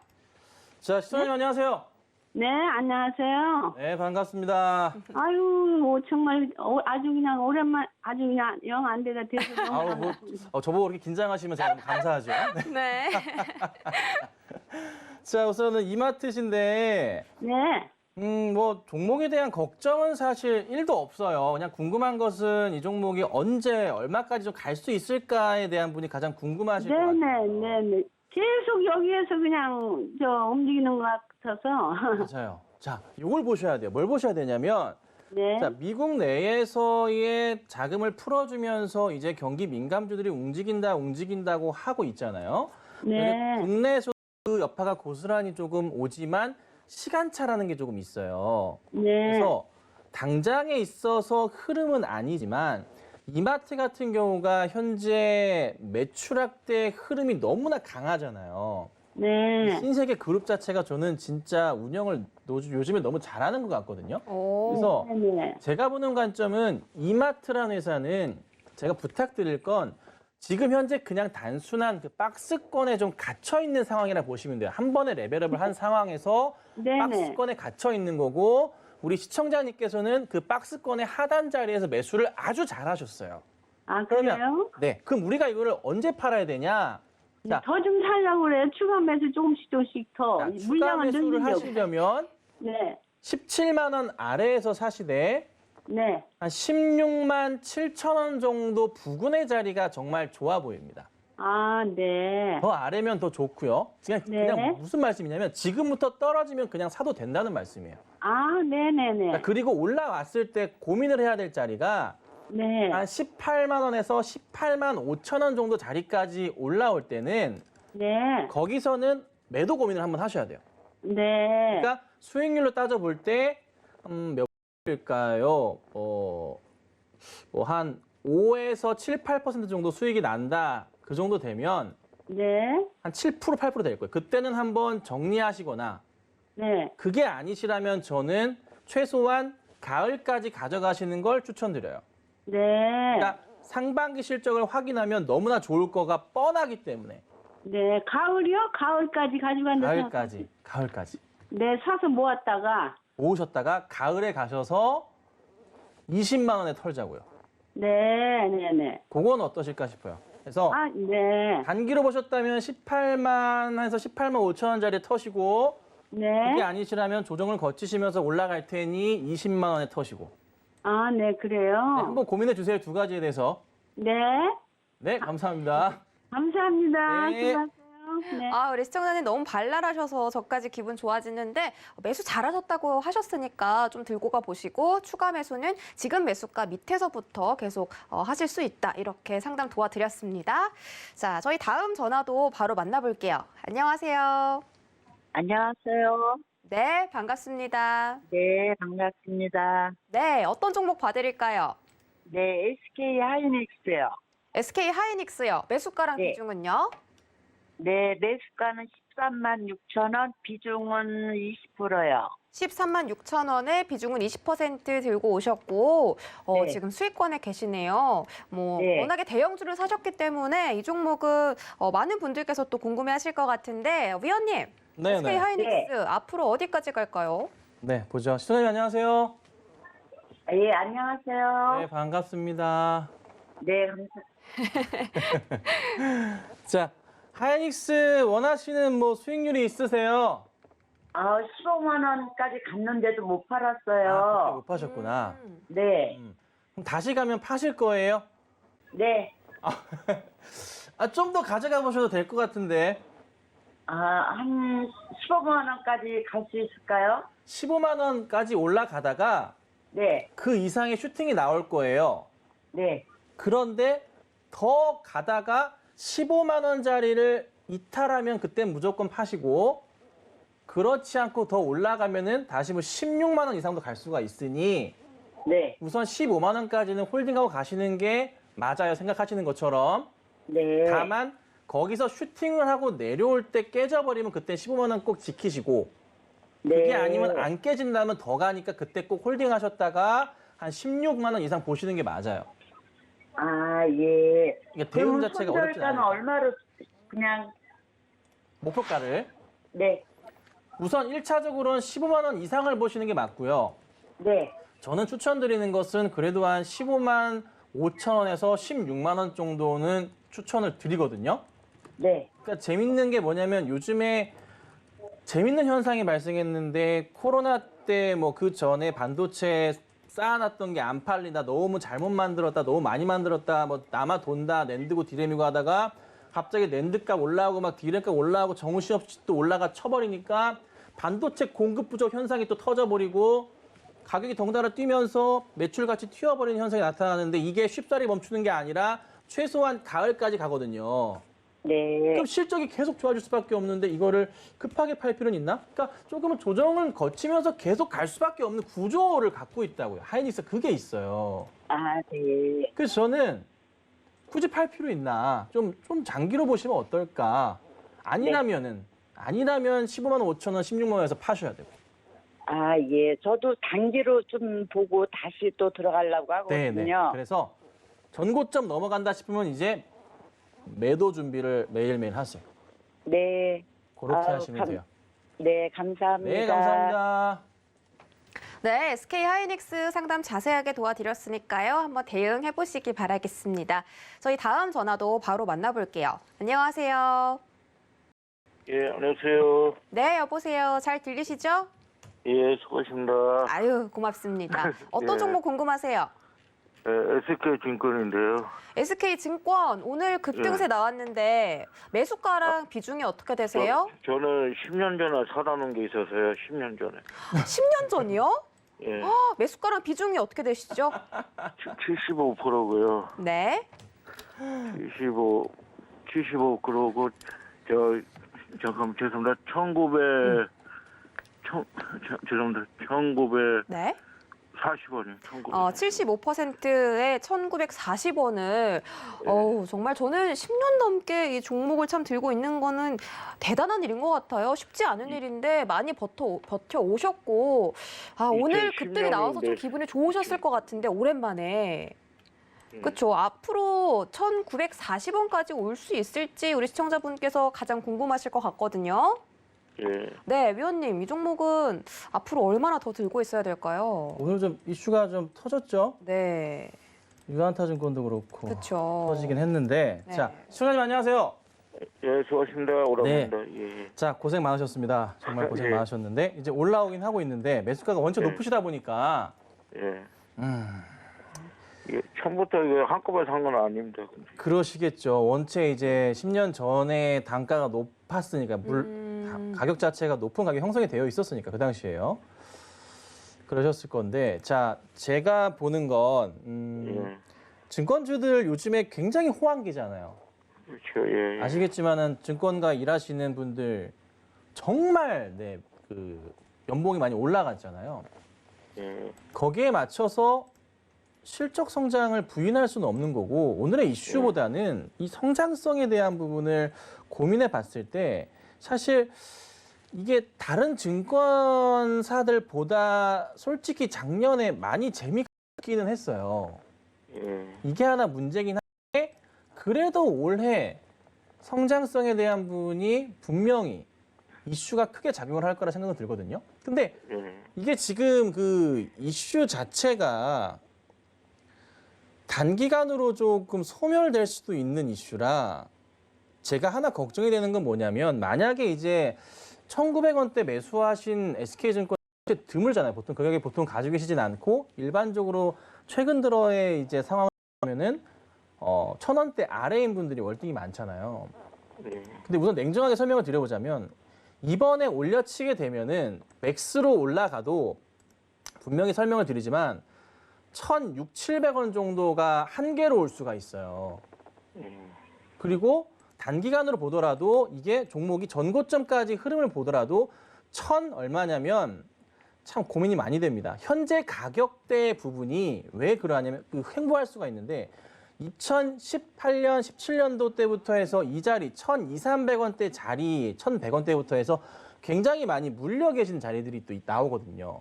자, 시청자님 안녕하세요. 네, 안녕하세요. 네, 반갑습니다. 아유, 정말 아주 그냥 오랜만, 아주 그냥 영 안 되다 돼서 너무 저보고 그렇게 긴장하시면 제가 너무 감사하죠. 네. 네. 자, 우선은 이마트신데 네. 뭐 종목에 대한 걱정은 사실 1도 없어요. 그냥 궁금한 것은 이 종목이 언제 얼마까지 좀 갈 수 있을까에 대한 분이 가장 궁금하실 것 같아요. 네네. 계속 여기에서 그냥 움직이는 것 같아서. 맞아요. 자, 이걸 보셔야 돼요. 뭘 보셔야 되냐면 네. 자, 미국 내에서의 자금을 풀어주면서 이제 경기 민감주들이 움직인다고 하고 있잖아요. 네. 국내에서 그 여파가 고스란히 조금 오지만 시간차라는 게 조금 있어요. 네. 그래서 당장에 있어서 흐름은 아니지만 이마트 같은 경우가 현재 매출액대 흐름이 너무나 강하잖아요. 네. 신세계 그룹 자체가 저는 진짜 운영을 요즘에 너무 잘하는 것 같거든요. 그래서 네. 제가 보는 관점은 이마트라는 회사는 제가 부탁드릴 건 지금 현재 그냥 단순한 그 박스권에 좀 갇혀 있는 상황이라 보시면 돼요. 한 번에 레벨업을 한 상황에서 네네. 박스권에 갇혀 있는 거고 우리 시청자님께서는 그 박스권의 하단 자리에서 매수를 아주 잘하셨어요. 아, 그러면 그래요? 네, 그럼 우리가 이거를 언제 팔아야 되냐? 자, 더 좀 살려고 그래요. 추가 매수 조금씩 더. 자, 추가 물량은 매수를 늘리려고. 하시려면 네. 17만 원 아래에서 사시되 네. 한 16만 7천 원 정도 부근의 자리가 정말 좋아 보입니다. 아, 네. 더 아래면 더 좋고요. 네. 그냥 무슨 말씀이냐면 지금부터 떨어지면 그냥 사도 된다는 말씀이에요. 아, 네네네. 자, 그리고 올라왔을 때 고민을 해야 될 자리가 네. 한 18만 원에서 18만 5천 원 정도 자리까지 올라올 때는 네. 거기서는 매도 고민을 한번 하셔야 돼요. 네. 그러니까 수익률로 따져볼 때 몇 일까요? 한 5에서 7, 8% 정도 수익이 난다. 그 정도 되면 네. 한 7%, 8% 될 거예요. 그때는 한번 정리하시거나 네. 그게 아니시라면 저는 최소한 가을까지 가져가시는 걸 추천드려요. 네. 그러니까 상반기 실적을 확인하면 너무나 좋을 거가 뻔하기 때문에 네. 가을이요? 가을까지 가져간다. 가을까지 네. 사서 모았다가. 모으셨다가 가을에 가셔서 20만 원에 털자고요. 네. 네네. 그건 어떠실까 싶어요. 그래서 아, 네. 단기로 보셨다면 18만에서 18만 5천 원짜리 터시고 그게 네. 아니시라면 조정을 거치시면서 올라갈 테니 20만 원에 터시고 아, 네. 그래요. 네, 한번 고민해 주세요. 두 가지에 대해서. 네. 네, 감사합니다. 감사합니다. 네. 수고하세요. 네. 아, 우리 시청자님 너무 발랄하셔서 저까지 기분 좋아지는데 매수 잘하셨다고 하셨으니까 좀 들고 가 보시고 추가 매수는 지금 매수가 밑에서부터 계속 하실 수 있다. 이렇게 상담 도와드렸습니다. 자, 저희 다음 전화도 바로 만나볼게요. 안녕하세요. 안녕하세요. 네, 반갑습니다. 네, 반갑습니다. 네, 어떤 종목 봐드릴까요? 네, SK 하이닉스요. SK 하이닉스요. 매수가랑 네. 비중은요? 네, 매수가는 13만 6천 원, 비중은 20%요. 13만 6천 원에 비중은 20% 들고 오셨고 네. 지금 수익권에 계시네요. 네. 워낙에 대형주를 사셨기 때문에 이 종목은 많은 분들께서 또 궁금해하실 것 같은데 위원님, 네, SK 네. 하이닉스 앞으로 어디까지 갈까요? 네, 보죠. 시청자님 안녕하세요. 예, 안녕하세요. 네, 반갑습니다. 네, 감사. 자, 하이닉스 원하시는 뭐 수익률이 있으세요? 15만 원까지 갔는데도 못 그때 팔았어요. 못 파셨구나. 네, 그럼 다시 가면 파실 거예요? 네. 좀 더 가져가 보셔도 될 것 같은데. 한 15만 원까지 갈 수 있을까요? 15만 원까지 올라가다가 네, 그 이상의 슈팅이 나올 거예요. 네. 그런데 더 가다가 15만 원짜리를 이탈하면 그땐 무조건 파시고 그렇지 않고 더 올라가면은 다시 뭐 16만 원 이상도 갈 수가 있으니 네, 우선 15만 원까지는 홀딩하고 가시는 게 맞아요. 생각하시는 것처럼. 네. 다만 거기서 슈팅을 하고 내려올 때 깨져버리면 그때 15만 원 꼭 지키시고 그게 네. 아니면 안 깨진다면 더 가니까 그때 꼭 홀딩하셨다가 한 16만 원 이상 보시는 게 맞아요. 예. 이게 대응 그럼 자체가 어렵지 손절가는 않아요. 얼마로 그냥, 목표가를 네, 우선 1차적으로는 15만 원 이상을 보시는 게 맞고요. 네. 저는 추천드리는 것은 그래도 한 15만 5천 원에서 16만 원 정도는 추천을 드리거든요. 네, 그러니까 재밌는 게 뭐냐면 요즘에 재밌는 현상이 발생했는데 코로나 때 뭐 그 전에 반도체 쌓아놨던 게 안 팔린다, 너무 잘못 만들었다, 너무 많이 만들었다, 뭐 남아 돈다, 낸드고 디램이고 하다가 갑자기 낸드값 올라오고 막 디램값 올라오고 정신없이 또 올라가 쳐버리니까 반도체 공급 부족 현상이 또 터져버리고 가격이 덩달아 뛰면서 매출같이 튀어버리는 현상이 나타나는데 이게 쉽사리 멈추는 게 아니라 최소한 가을까지 가거든요. 네. 그럼 실적이 계속 좋아질 수밖에 없는데 이거를 급하게 팔 필요는 있나? 그러니까 조금은 조정을 거치면서 계속 갈 수밖에 없는 구조를 갖고 있다고요. 하이닉스 그게 있어요. 네. 그래서 저는 굳이 팔 필요 있나? 좀 장기로 보시면 어떨까? 아니라면 15만 5천 원, 16만 원에서 파셔야 되고. 예. 저도 단기로 좀 보고 다시 또 들어가려고 하거든요. 그래서 전고점 넘어간다 싶으면 이제 매도 준비를 매일매일 하세요. 네. 그렇게 아유, 하시면 돼요. 네, 감사합니다. 네, 감사합니다. 네, SK 하이닉스 상담 자세하게 도와드렸으니까요. 한번 대응해 보시기 바라겠습니다. 저희 다음 전화도 바로 만나볼게요. 안녕하세요. 예, 안녕하세요. 네, 여보세요. 잘 들리시죠? 예, 수고하십니다. 아유, 고맙습니다. 어떤 예. 종목 궁금하세요? SK증권인데요. SK증권 오늘 급등세 나왔는데 매수가랑 비중이 어떻게 되세요? 저는 10년 전에 사다놓은 게 있어서요, 10년 전에. 10년 전이요? 예, 매수가랑 비중이 어떻게 되시죠? 75%고요. 네. 75 그러고, 잠깐만, 죄송합니다. 죄송합니다. 1940원이요. 네. 1940. 75%에 1,940원을 정말 저는 10년 넘게 이 종목을 참 들고 있는 거는 대단한 일인 것 같아요. 쉽지 않은 일인데 많이 버텨 오셨고 오늘 급등이 나와서 좀 기분이 좋으셨을 것 같은데 오랜만에. 그렇죠. 앞으로 1,940원까지 올 수 있을지 우리 시청자분께서 가장 궁금하실 것 같거든요. 예. 네, 위원님, 이 종목은 앞으로 얼마나 더 들고 있어야 될까요? 오늘 좀 이슈가 좀 터졌죠? 네, 유한타증권도 그렇고 그렇죠. 터지긴 했는데 네. 자, 시청자님 안녕하세요. 예, 수고하십니다. 오랍니다. 예. 자, 고생 많으셨습니다. 정말 고생 예. 많으셨는데 이제 올라오긴 하고 있는데 매수가가 원체 예. 높으시다 보니까 예. 음, 예, 처음부터 이거 한꺼번에 산 건 아닙니다. 그러시겠죠. 원체 이제 10년 전에 단가가 높았으니까 가격 자체가 높은 가격이 형성이 되어 있었으니까 그 당시에요. 그러셨을 건데 자, 제가 보는 건 예. 증권주들 요즘에 굉장히 호황기잖아요. 그렇죠. 예. 아시겠지만은 증권가 일하시는 분들 정말 연봉이 많이 올라갔잖아요. 예. 거기에 맞춰서 실적 성장을 부인할 수는 없는 거고 오늘의 이슈보다는 이 성장성에 대한 부분을 고민해 봤을 때 사실 이게 다른 증권사들보다 솔직히 작년에 많이 재밌기는 했어요. 예. 이게 하나 문제긴 한데 그래도 올해 성장성에 대한 부분이 분명히 이슈가 크게 작용을 할 거라 생각은 들거든요. 근데 예. 이게 지금 그 이슈 자체가 단기간으로 조금 소멸될 수도 있는 이슈라 제가 하나 걱정이 되는 건 뭐냐면 만약에 이제 1,900원대 매수하신 SK증권 드물잖아요. 보통 그 가격에 보통 가지고 계시진 않고 일반적으로 최근 들어의 이제 상황을 보면은 1,000원대 아래인 분들이 월등히 많잖아요. 예. 근데 우선 냉정하게 설명을 드려보자면 이번에 올려치게 되면은 맥스로 올라가도 분명히 설명을 드리지만 1,600, 700원 정도가 한계로 올 수가 있어요. 그리고 단기간으로 보더라도 이게 종목이 전고점까지 흐름을 보더라도 1,000 얼마냐면 참 고민이 많이 됩니다. 현재 가격대 부분이 왜 그러냐면 횡보할 수가 있는데 2018년, 17년도 때부터 해서 이 자리 1,200, 300원대 자리, 1,100원대부터 해서 굉장히 많이 물려 계신 자리들이 또 나오거든요.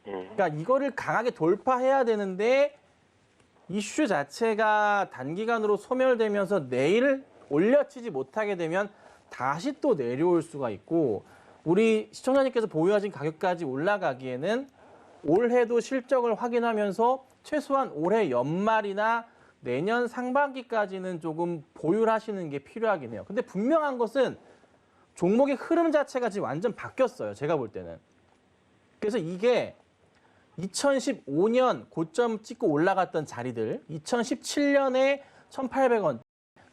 그러니까 이거를 강하게 돌파해야 되는데 이슈 자체가 단기간으로 소멸되면서 내일 올려치지 못하게 되면 다시 또 내려올 수가 있고 우리 시청자님께서 보유하신 가격까지 올라가기에는 올해도 실적을 확인하면서 최소한 올해 연말이나 내년 상반기까지는 조금 보유를 하시는 게 필요하긴 해요. 근데 분명한 것은 종목의 흐름 자체가 지금 완전 바뀌었어요. 제가 볼 때는. 그래서 이게 2015년 고점 찍고 올라갔던 자리들, 2017년에 1,800원,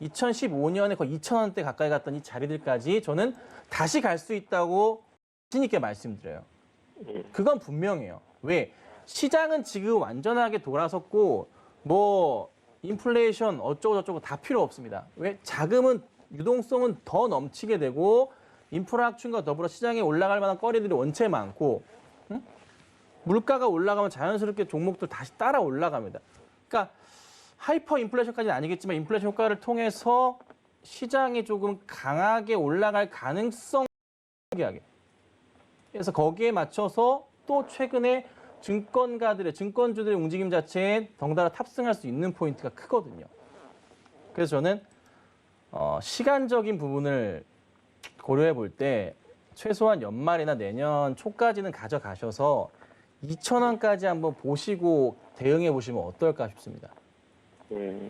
2015년에 거의 2,000원대 가까이 갔던 이 자리들까지 저는 다시 갈 수 있다고 자신 있게 말씀드려요. 그건 분명해요. 왜? 시장은 지금 완전하게 돌아섰고 뭐 인플레이션 어쩌고저쩌고 다 필요 없습니다. 왜? 자금은 유동성은 더 넘치게 되고 인프라 확충과 더불어 시장에 올라갈 만한 거리들이 원체 많고 물가가 올라가면 자연스럽게 종목들 다시 따라 올라갑니다. 그러니까 하이퍼 인플레이션까지는 아니겠지만 인플레이션 효과를 통해서 시장이 조금 강하게 올라갈 가능성 하게. 그래서 거기에 맞춰서 또 최근에 증권주들의 움직임 자체에 덩달아 탑승할 수 있는 포인트가 크거든요. 그래서 저는 시간적인 부분을 고려해 볼 때 최소한 연말이나 내년 초까지는 가져가셔서 2,000원까지 한번 보시고 대응해 보시면 어떨까 싶습니다. 예.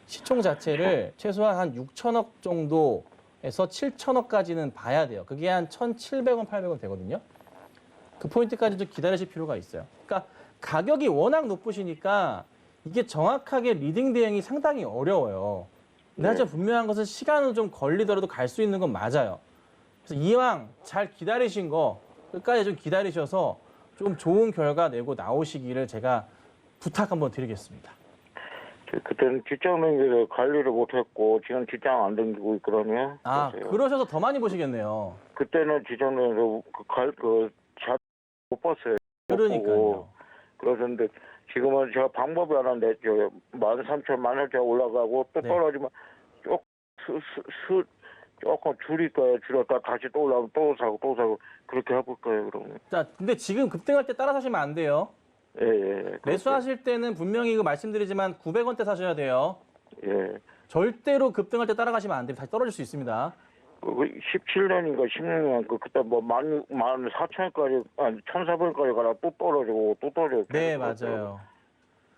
시총 자체를 최소한 한 6천억 정도에서 7천억까지는 봐야 돼요. 그게 한 1,700원, 800원 되거든요. 그 포인트까지 좀 기다리실 필요가 있어요. 그러니까 가격이 워낙 높으시니까 이게 정확하게 리딩 대응이 상당히 어려워요. 근데 하지만 분명한 것은 시간은 좀 걸리더라도 갈 수 있는 건 맞아요. 그래서 이왕 잘 기다리신 거 끝까지 좀 기다리셔서 좀 좋은 결과 내고 나오시기를 제가 부탁 한번 드리겠습니다. 그때는 직장 댕기를 관리를 못했고 지금 직장 안 댕기고 있거든요. 아, 그래서요. 그러셔서 더 많이 보시겠네요. 그때는 직장 댕기서 못 봤어요. 그러니까요. 그러는데 지금은 제가 방법이 하나 냈죠. 13,000원 제가 올라가고 또 네. 떨어지면 조금 줄일 거예요. 줄였다 다시 또 올라오면 또 사고 그렇게 해볼 거예요. 그러면. 자, 근데 지금 급등할 때 따라 사시면 안 돼요. 예. 매수하실 때는 분명히 이거 말씀드리지만 900원대 사셔야 돼요. 예. 절대로 급등할 때 따라가시면 안 돼요. 다시 떨어질 수 있습니다. 17년인가 16년 그때 뭐 14,000원까지 아니 1,400원까지 가다 또 떨어지고 또 떨어지고. 네, 맞아요.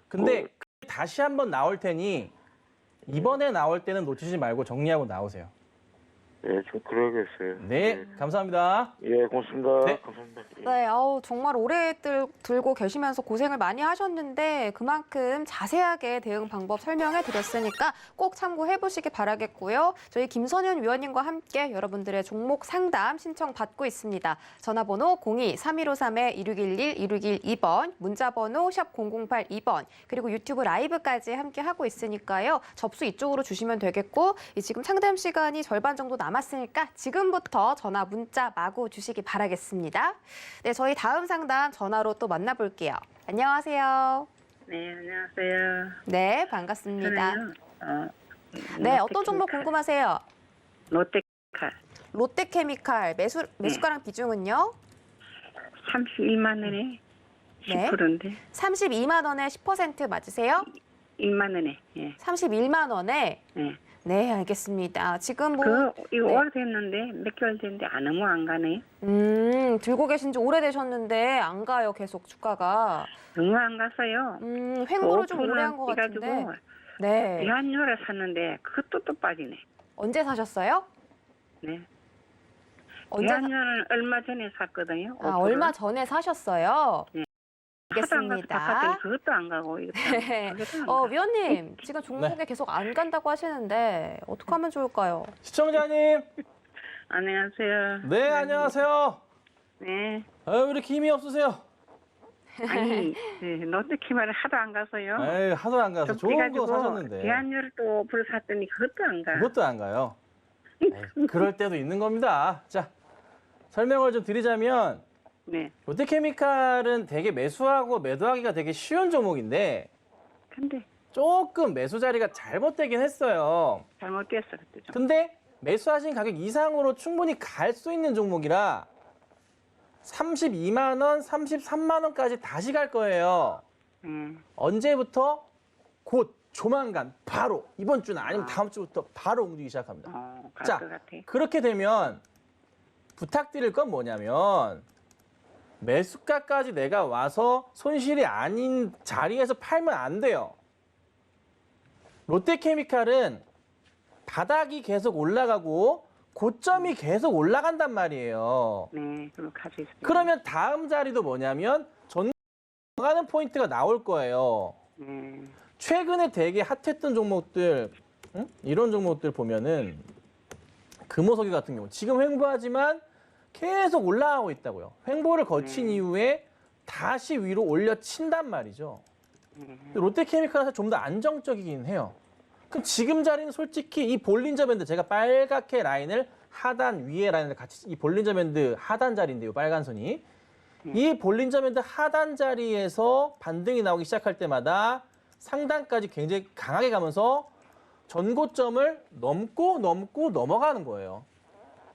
근데 다시 한번 나올 테니 이번에 나올 때는 놓치지 말고 정리하고 나오세요. 예, 좀 그러겠어요. 네, 감사합니다. 예, 고맙습니다. 네. 감사합니다. 예. 네, 정말 오래 들고 계시면서 고생을 많이 하셨는데 그만큼 자세하게 대응 방법 설명해 드렸으니까 꼭 참고해 보시기 바라겠고요. 저희 김선현 위원님과 함께 여러분들의 종목 상담 신청 받고 있습니다. 전화번호 02-3253-1611-1612번, 문자번호 샵 0082번, 그리고 유튜브 라이브까지 함께 하고 있으니까요. 접수 이쪽으로 주시면 되겠고 지금 상담 시간이 절반 정도 남았으니까 지금부터 전화, 문자 마구 주시기 바라겠습니다. 네, 저희 다음 상담 전화로 또 만나볼게요. 안녕하세요. 네, 안녕하세요. 네, 반갑습니다. 저는요, 네, 어떤 종목 궁금하세요? 롯데칼 롯데케미칼 매수가랑 비중은요? 32만 원에 네. 10%인데 32만 원에 10% 맞으세요? 1만 원에. 예. 31만 원에. 예. 네, 알겠습니다. 지금 뭐 이거 네. 오래됐는데 몇 개월 됐는데 너무 안 가네요. 들고 계신 지 오래되셨는데 안 가요, 계속 주가가. 너무 안 갔어요. 횡보를 좀 오래 한 것 같은데. 가지고 네. 대한유를 샀는데 그것도 또 빠지네. 언제 사셨어요? 네. 언제 대한유는 얼마 전에 샀거든요. 아, 얼마 전에 사셨어요? 네. 하도 안 가서 알겠습니다. 바꿨더니 그것도 안 가고 이것도 안 네. 가고. 그것도 안 가고. 위원님, 지금 종목에 계속 안 간다고 하시는데 어떻게 하면 좋을까요? 시청자님, 안녕하세요. 네, 안녕하세요. 네. 왜 이렇게 힘이 없으세요? 아니, 롯데키마를 하도 안 가서요. 에이, 하도 안 가서 좋은 거 그래가지고 사셨는데. 대한유를 또 불 샀더니 그것도 안 가. 그것도 안 가요. 에이, 그럴 때도 있는 겁니다. 자, 설명을 좀 드리자면 네. 롯데케미칼은 되게 매수하고 매도하기가 되게 쉬운 종목인데 근데 조금 매수 자리가 잘못되긴 했어요. 잘못됐어 그때 좀. 근데 매수하신 가격 이상으로 충분히 갈 수 있는 종목이라 32만 원, 33만 원까지 다시 갈 거예요. 언제부터? 곧 조만간 바로 이번 주나 아니면 다음 주부터 바로 움직이기 시작합니다. 갈 자, 것 같아. 그렇게 되면 부탁드릴 건 뭐냐면 매수가까지 내가 와서 손실이 아닌 자리에서 팔면 안 돼요. 롯데케미칼은 바닥이 계속 올라가고 고점이 계속 올라간단 말이에요. 네, 그럼 가지고 있어요. 그러면 다음 자리도 뭐냐면 전가는 포인트가 나올 거예요. 최근에 되게 핫했던 종목들, 이런 종목들 보면은 금호석유 같은 경우 지금 횡보하지만 계속 올라가고 있다고요. 횡보를 거친 이후에 다시 위로 올려친단 말이죠. 롯데케미칼은 좀 더 안정적이긴 해요. 그럼 지금 자리는 솔직히 이 볼린저 밴드, 제가 빨갛게 라인을 하단 위에 라인을 같이, 이 볼린저 밴드 하단 자리인데요, 빨간 선이. 이 볼린저 밴드 하단 자리에서 반등이 나오기 시작할 때마다 상단까지 굉장히 강하게 가면서 전고점을 넘고 넘어가는 거예요.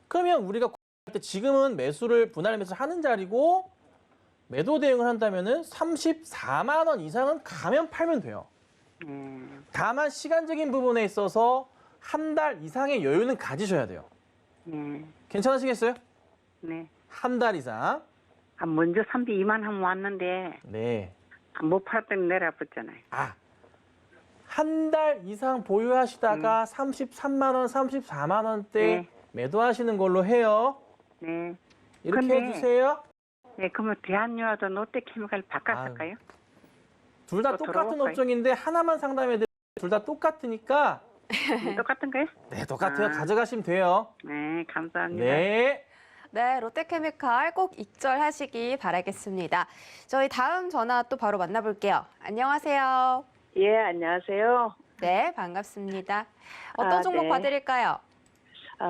그러면 우리가 지금은 매수를 분할 매수를 하는 자리고 매도 대응을 한다면은 34만 원 이상은 가면 팔면 돼요. 다만 시간적인 부분에 있어서 한 달 이상의 여유는 가지셔야 돼요. 괜찮으시겠어요? 네. 한 달 이상. 먼저 32만 원 왔는데 네. 못 팔았더니 내려붙잖아요. 아, 한 달 이상 보유하시다가 33만 원, 34만 원대 네. 매도하시는 걸로 해요. 네. 이렇게 근데- 해주세요. 네, 그러면 대한유화도 롯데케미칼 바꿨을까요? 둘 다 또 똑같은 들어볼까요? 업종인데 하나만 상담해드리면 둘 다 똑같으니까 똑같은가요? 네, 똑같아요. 아. 가져가시면 돼요. 네, 감사합니다. 네. 네, 롯데케미칼 꼭 익절하시기 바라겠습니다. 저희 다음 전화 또 바로 만나볼게요. 안녕하세요. 예, 안녕하세요. 네, 반갑습니다. 어떤 종목 네. 봐드릴까요?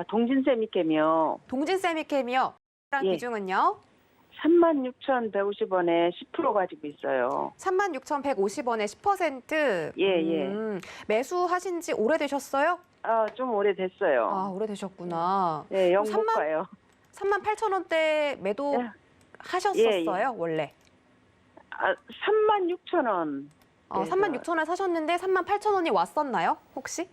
동진세미캠이요. 동진세미캠이요. 예. 비중은요? 36,150원에 10% 가지고 있어요. 36,150원에 10%. 예, 예. 매수하신 지 오래되셨어요? 좀 오래됐어요. 아, 오래되셨구나. 네, 그럼 영목가요. 38,000원대 매도 예. 하셨었어요, 원래? 36,000원. 36,000원에 사셨는데 38,000원이 왔었나요, 혹시?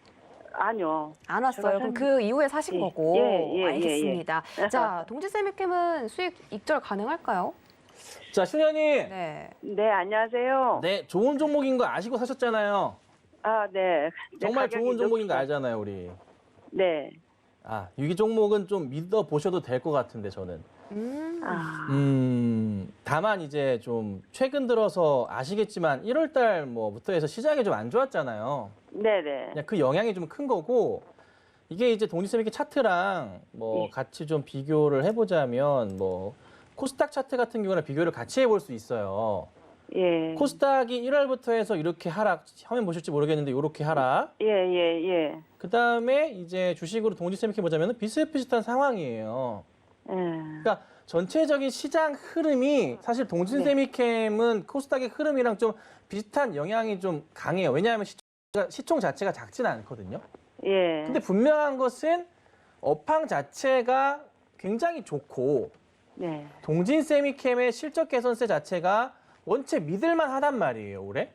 아니요. 안 왔어요. 제가 그럼 그 이후에 사신 예, 거고. 예, 예, 알겠습니다. 자, 동진세미캠은 수익 익절 가능할까요? 자, 신현님. 네. 네, 안녕하세요. 네, 좋은 종목인 거 아시고 사셨잖아요. 네. 정말 가격이 좋은 종목인 거 높죠. 알잖아요, 우리. 네. 이 종목은 좀 믿어 보셔도 될 것 같은데 저는. 다만 이제 좀 최근 들어서 아시겠지만 1월 달 뭐부터 해서 시장이 좀 안 좋았잖아요. 네네. 그냥 그 영향이 좀 큰 거고, 이게 이제 동지세미캠 차트랑 뭐 예. 같이 좀 비교를 해보자면 뭐 코스닥 차트 같은 경우는 비교를 같이 해볼 수 있어요. 예. 코스닥이 1월부터 해서 이렇게 하락, 화면 보실지 모르겠는데 이렇게 하락. 예. 그 다음에 이제 주식으로 동지세미캠 보자면 비슷비슷한 상황이에요. 그러니까 전체적인 시장 흐름이 사실 동진세미캠은 코스닥의 흐름이랑 좀 비슷한 영향이 좀 강해요. 왜냐하면 시총 자체가 작지는 않거든요. 예. 근데 분명한 것은 업황 자체가 굉장히 좋고 네. 동진세미캠의 실적 개선세 자체가 원체 믿을만 하단 말이에요, 올해.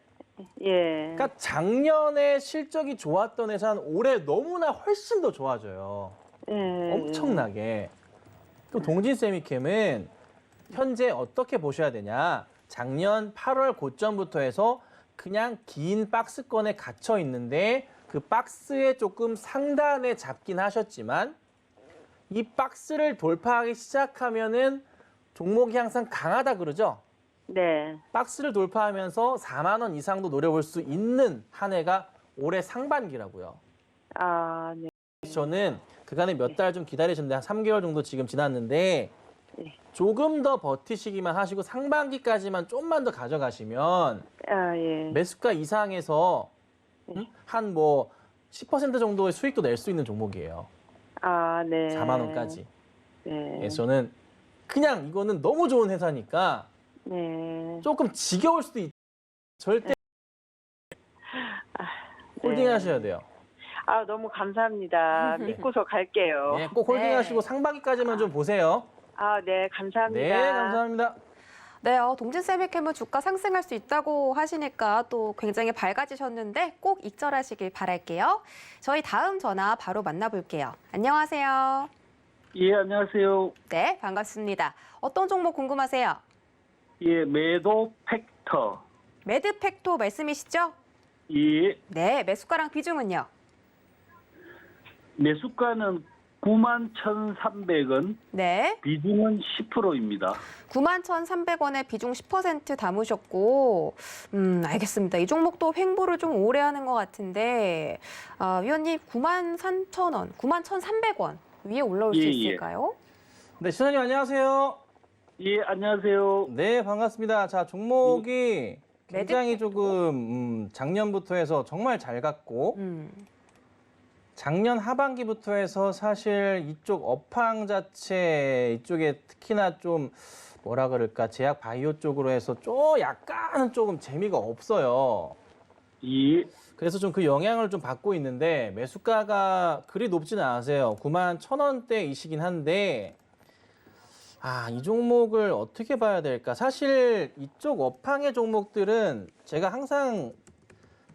예. 그러니까 작년에 실적이 좋았던 회사는 올해 너무나 훨씬 더 좋아져요. 예. 엄청나게. 그럼 동진세미캠은 현재 어떻게 보셔야 되냐? 작년 8월 고점부터 해서 그냥 긴 박스권에 갇혀 있는데 그 박스에 조금 상단에 잡긴 하셨지만 이 박스를 돌파하기 시작하면은 종목이 항상 강하다 그러죠? 네. 박스를 돌파하면서 4만 원 이상도 노려볼 수 있는 한 해가 올해 상반기라고요. 네. 저는 그간에 몇 달 좀 기다리셨는데 한 3개월 정도 지금 지났는데 네. 조금 더 버티시기만 하시고 상반기까지만 좀만 더 가져가시면 예. 매수가 이상에서 한 뭐 10% 정도의 수익도 낼 수 있는 종목이에요. 네. 4만 원까지. 네. 그래서 저는 그냥 이거는 너무 좋은 회사니까 네. 조금 지겨울 수도 절대 홀딩 하셔야 돼요. 너무 감사합니다. 믿고서 갈게요. 네, 꼭 홀딩 네. 하시고 상반기까지만 좀 보세요. 네, 감사합니다. 네, 감사합니다. 네, 동진세미캠은 주가 상승할 수 있다고 하시니까 또 굉장히 밝아지셨는데 꼭 익절하시길 바랄게요. 저희 다음 전화 바로 만나볼게요. 안녕하세요. 예, 안녕하세요. 네, 반갑습니다. 어떤 종목 궁금하세요? 예, 매도 팩터. 매드팩토 말씀이시죠? 예, 네, 매수가랑 비중은요? 매수가는 91,300원, 네, 비중은 10%입니다. 91,300원에 비중 10% 담으셨고, 알겠습니다. 이 종목도 횡보를 좀 오래 하는 것 같은데, 위원님 93,000원, 91,300원 위에 올라올 수 예, 예. 있을까요? 네, 신원님 안녕하세요. 예, 안녕하세요. 네, 반갑습니다. 자, 종목이 굉장히 매드팩토. 조금 작년부터 해서 정말 잘 갔고 작년 하반기부터 해서 사실 이쪽 업황 자체 이쪽에 특히나 좀 뭐라 그럴까 제약 바이오 쪽으로 해서 약간은 조금 재미가 없어요. 예, 그래서 좀 그 영향을 좀 받고 있는데 매수가가 그리 높지는 않으세요. 91,000원대이시긴 한데 이 종목을 어떻게 봐야 될까? 사실 이쪽 업황의 종목들은 제가 항상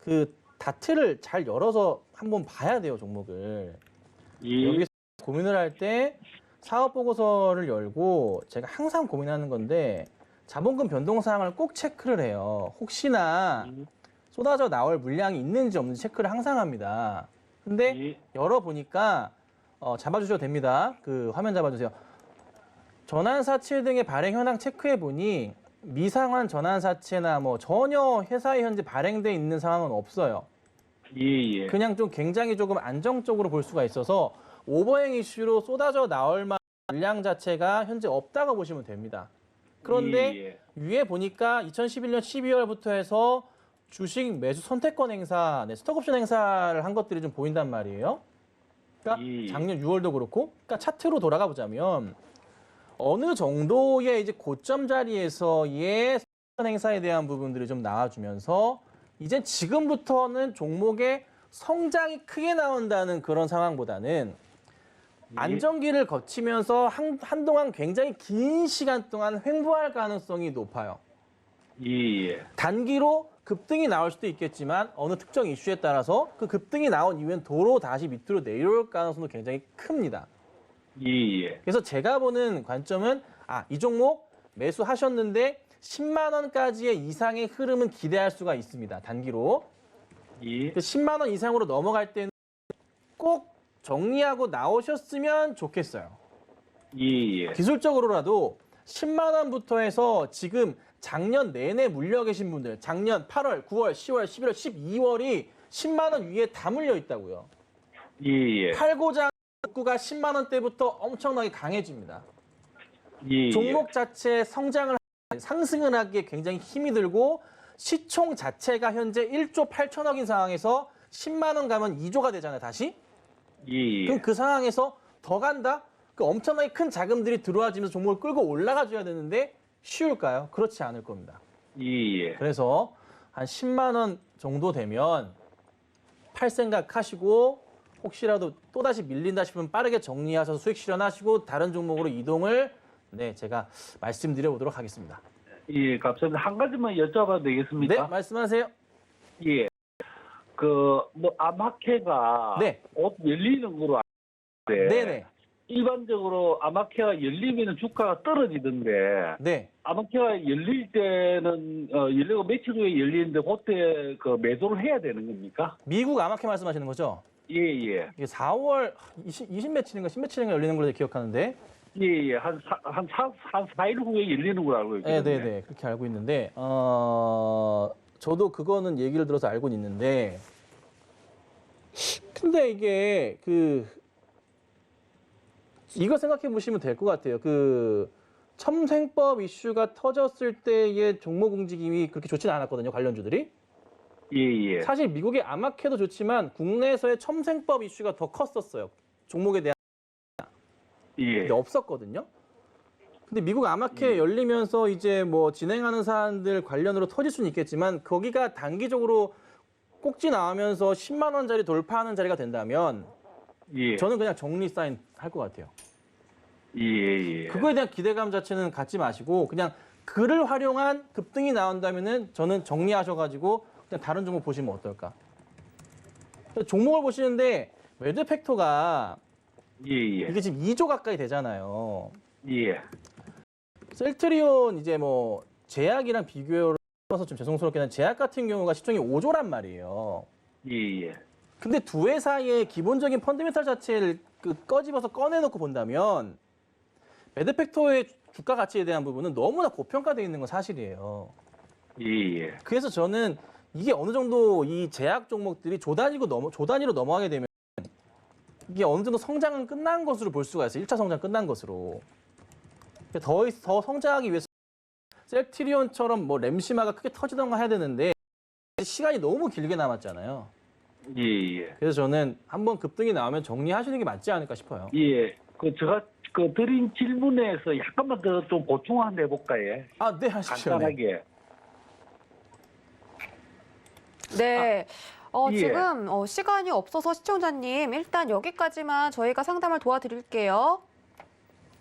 그 다트를 잘 열어서 한번 봐야 돼요, 종목을. 예, 여기서 고민을 할 때 사업 보고서를 열고 제가 항상 고민하는 건데 자본금 변동 사항을 꼭 체크를 해요. 혹시나 쏟아져 나올 물량이 있는지 없는지 체크를 항상 합니다. 근데 예. 열어보니까 잡아주셔도 됩니다. 그 화면 잡아주세요. 전환사채 등의 발행 현황 체크해 보니 미상환 전환사채나 뭐 전혀 회사에 현재 발행돼 있는 상황은 없어요. 예. 그냥 좀 굉장히 조금 안정적으로 볼 수가 있어서 오버행 이슈로 쏟아져 나올 만한 물량 자체가 현재 없다고 보시면 됩니다. 그런데 예. 위에 보니까 2011년 12월부터 해서 주식 매수 선택권 행사, 스톡옵션 행사를 한 것들이 좀 보인단 말이에요. 그러니까 예. 작년 6월도 그렇고, 그러니까 차트로 돌아가 보자면 어느 정도의 이제 고점 자리에서의 선택권 행사에 대한 부분들이 좀 나와주면서 이제 지금부터는 종목의 성장이 크게 나온다는 그런 상황보다는 안정기를 거치면서 한동안 굉장히 긴 시간 동안 횡보할 가능성이 높아요. 예. 단기로 급등이 나올 수도 있겠지만 어느 특정 이슈에 따라서 그 급등이 나온 이후엔 도로 다시 밑으로 내려올 가능성도 굉장히 큽니다. 예. 그래서 제가 보는 관점은 이 종목 매수하셨는데 10만 원까지의 이상의 흐름은 기대할 수가 있습니다. 단기로. 예. 10만 원 이상으로 넘어갈 때는 꼭 정리하고 나오셨으면 좋겠어요. 예. 기술적으로라도 10만 원부터 해서 지금 작년 내내 물려 계신 분들, 작년 8월, 9월, 10월, 11월, 12월이 10만 원 위에 다 물려 있다고요. 예. 팔고자 욕구가 10만 원대부터 엄청나게 강해집니다. 예. 종목 자체 성장을 상승을 하기에 굉장히 힘이 들고 시총 자체가 현재 1조 8천억인 상황에서 10만 원 가면 2조가 되잖아요, 다시. 예. 그럼 그 상황에서 더 간다? 그 엄청나게 큰 자금들이 들어와지면서 종목을 끌고 올라가 줘야 되는데 쉬울까요? 그렇지 않을 겁니다. 예. 그래서 한 10만 원 정도 되면 팔 생각하시고 혹시라도 또다시 밀린다 싶으면 빠르게 정리하셔서 수익 실현하시고 다른 종목으로 이동을 제가 말씀드려 보도록 하겠습니다. 예, 감사합니다. 한 가지만 여쭤봐도 되겠습니까? 네, 말씀하세요. 예. 아마케가 네. 곧 열리는 거로 아는데 네네. 일반적으로 아마케가 열리면 주가가 떨어지던데 네. 아마케가 열릴 때는 열리고 며칠 후에 열리는데 그때 그 매도를 해야 되는 겁니까? 미국 아마케 말씀하시는 거죠? 예, 예. 이게 4월 20 며칠인가 10 며칠인가 열리는 걸로 기억하는데. 예, 예. 한 4일 후에 열리는 걸로 알고 있거든요. 네. 그렇게 알고 있는데, 저도 그거는 얘기를 들어서 알고는 있는데, 근데 이게 이거 생각해 보시면 될 것 같아요. 첨생법 이슈가 터졌을 때의 종목 움직임이 그렇게 좋지는 않았거든요, 관련주들이. 예, 예. 사실 미국의 아마케도 좋지만 국내에서의 첨생법 이슈가 더 컸었어요. 종목에 대한. 예. 근데 없었거든요. 근데 미국 아마케 열리면서 이제 뭐 진행하는 사람들 관련으로 터질 수는 있겠지만 거기가 단기적으로 꼭지 나오면서 10만 원짜리 돌파하는 자리가 된다면 예. 저는 그냥 정리 사인 할 것 같아요. 예, 예. 그거에 대한 기대감 자체는 갖지 마시고 그냥 그를 활용한 급등이 나온다면은 저는 정리하셔가지고 그냥 다른 종목 보시면 어떨까. 종목을 보시는데 매도 팩터가 예, 예. 이게 지금 2조 가까이 되잖아요. 예. 셀트리온 이제 뭐 제약이랑 비교를 해서 좀 죄송스럽긴 한 제약 같은 경우가 시총이 5조란 말이에요. 예, 예. 근데 두 회사의 기본적인 펀더멘탈 자체를 꺼집어서 꺼내놓고 본다면 매드팩토의 주가 가치에 대한 부분은 너무나 고평가되어 있는 건 사실이에요. 예, 예. 그래서 저는 이게 어느 정도 이 제약 종목들이 조 단위로 넘어가게 되면 이게 어느 정도 성장은 끝난 것으로 볼 수가 있어요. 1차 성장 끝난 것으로. 더 성장하기 위해서 셀트리온처럼 뭐 램시마가 크게 터지던가 해야 되는데 시간이 너무 길게 남았잖아요. 예, 예. 그래서 저는 한번 급등이 나오면 정리하시는 게 맞지 않을까 싶어요. 예. 제가 드린 질문에서 약간만 더 좀 보충 한번 해볼까요? 네, 하십시오. 네. 간단하게. 네. 예. 지금 시간이 없어서 시청자님 일단 여기까지만 저희가 상담을 도와드릴게요.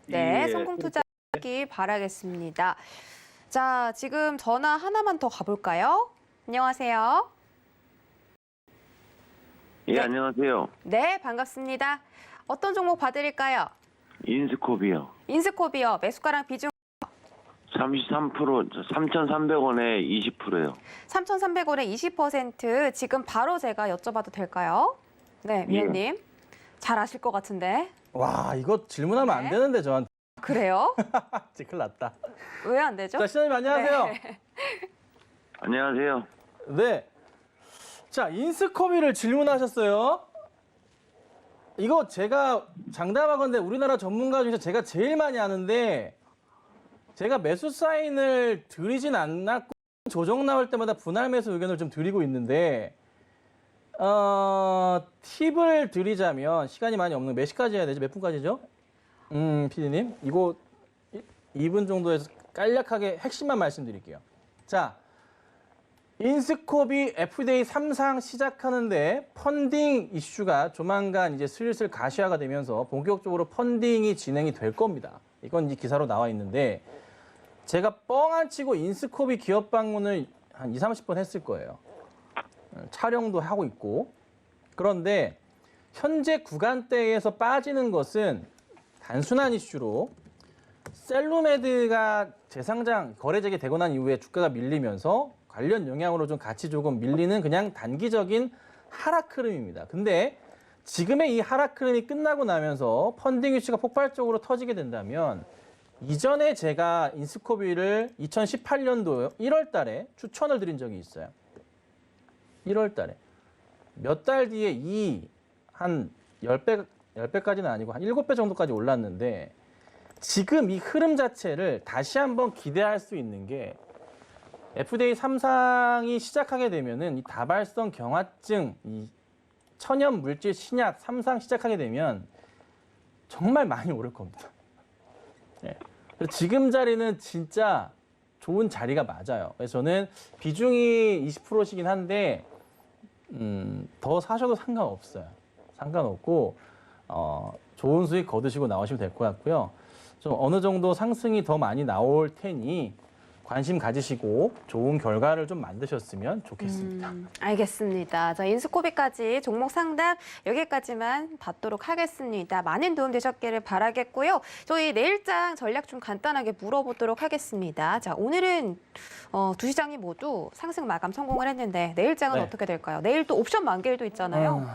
네, 예. 성공 투자하기 바라겠습니다. 자, 지금 전화 하나만 더 가볼까요? 안녕하세요. 예, 안녕하세요. 네, 반갑습니다. 어떤 종목 봐드릴까요? 인스코비요. 인스코비어 매수가랑 비중 33%, 3,300원에 20%요. 3,300원에 20%. 지금 바로 제가 여쭤봐도 될까요? 네, 위원님. 잘 아실 것 같은데. 와, 이거 질문하면 안 네. 되는데 저한테. 그래요? 큰일 났다. 왜 안 되죠? 자, 시장님 안녕하세요. 네. 안녕하세요. 네. 자, 인스코비를 질문하셨어요. 이거 제가 장담하건대 우리나라 전문가 중에서 제가 제일 많이 아는데 제가 매수 사인을 드리진 않았고 조정 나올 때마다 분할 매수 의견을 좀 드리고 있는데 팁을 드리자면 시간이 많이 없는 몇 시까지 해야 되죠? 몇 분까지죠? PD님 이거 2분 정도에서 간략하게 핵심만 말씀드릴게요. 자, 인스코비 FDA 3상 시작하는데 펀딩 이슈가 조만간 이제 슬슬 가시화가 되면서 본격적으로 펀딩이 진행이 될 겁니다. 이건 이 기사로 나와 있는데 제가 뻥 안 치고 인스코비 기업 방문을 한 20-30번 했을 거예요. 촬영도 하고 있고. 그런데 현재 구간대에서 빠지는 것은 단순한 이슈로 셀루메드가 재상장 거래 재개되고 난 이후에 주가가 밀리면서 관련 영향으로 좀 같이 조금 밀리는 그냥 단기적인 하락 흐름입니다. 근데 지금의 이 하락 흐름이 끝나고 나면서 펀딩 이슈가 폭발적으로 터지게 된다면 이전에 제가 인스코비를 2018년도 1월 달에 추천을 드린 적이 있어요. 1월 달에. 몇 달 뒤에 이 한 10배까지는 아니고 한 7배 정도까지 올랐는데 지금 이 흐름 자체를 다시 한번 기대할 수 있는 게 FDA 3상이 시작하게 되면은 이 다발성 경화증, 이 천연 물질 신약 3상 시작하게 되면 정말 많이 오를 겁니다. 네. 지금 자리는 진짜 좋은 자리가 맞아요. 그래서 저는 비중이 20%씩이긴 한데 더 사셔도 상관없어요. 상관없고 좋은 수익 거두시고 나오시면 될 것 같고요. 좀 어느 정도 상승이 더 많이 나올 테니 관심 가지시고 좋은 결과를 좀 만드셨으면 좋겠습니다. 알겠습니다. 자, 인스코비까지 종목 상담 여기까지만 받도록 하겠습니다. 많은 도움 되셨기를 바라겠고요. 저희 내일장 전략 좀 간단하게 물어보도록 하겠습니다. 자, 오늘은 두 시장이 모두 상승 마감 성공을 했는데 내일장은 네. 어떻게 될까요? 내일 또 옵션 만기일도 있잖아요.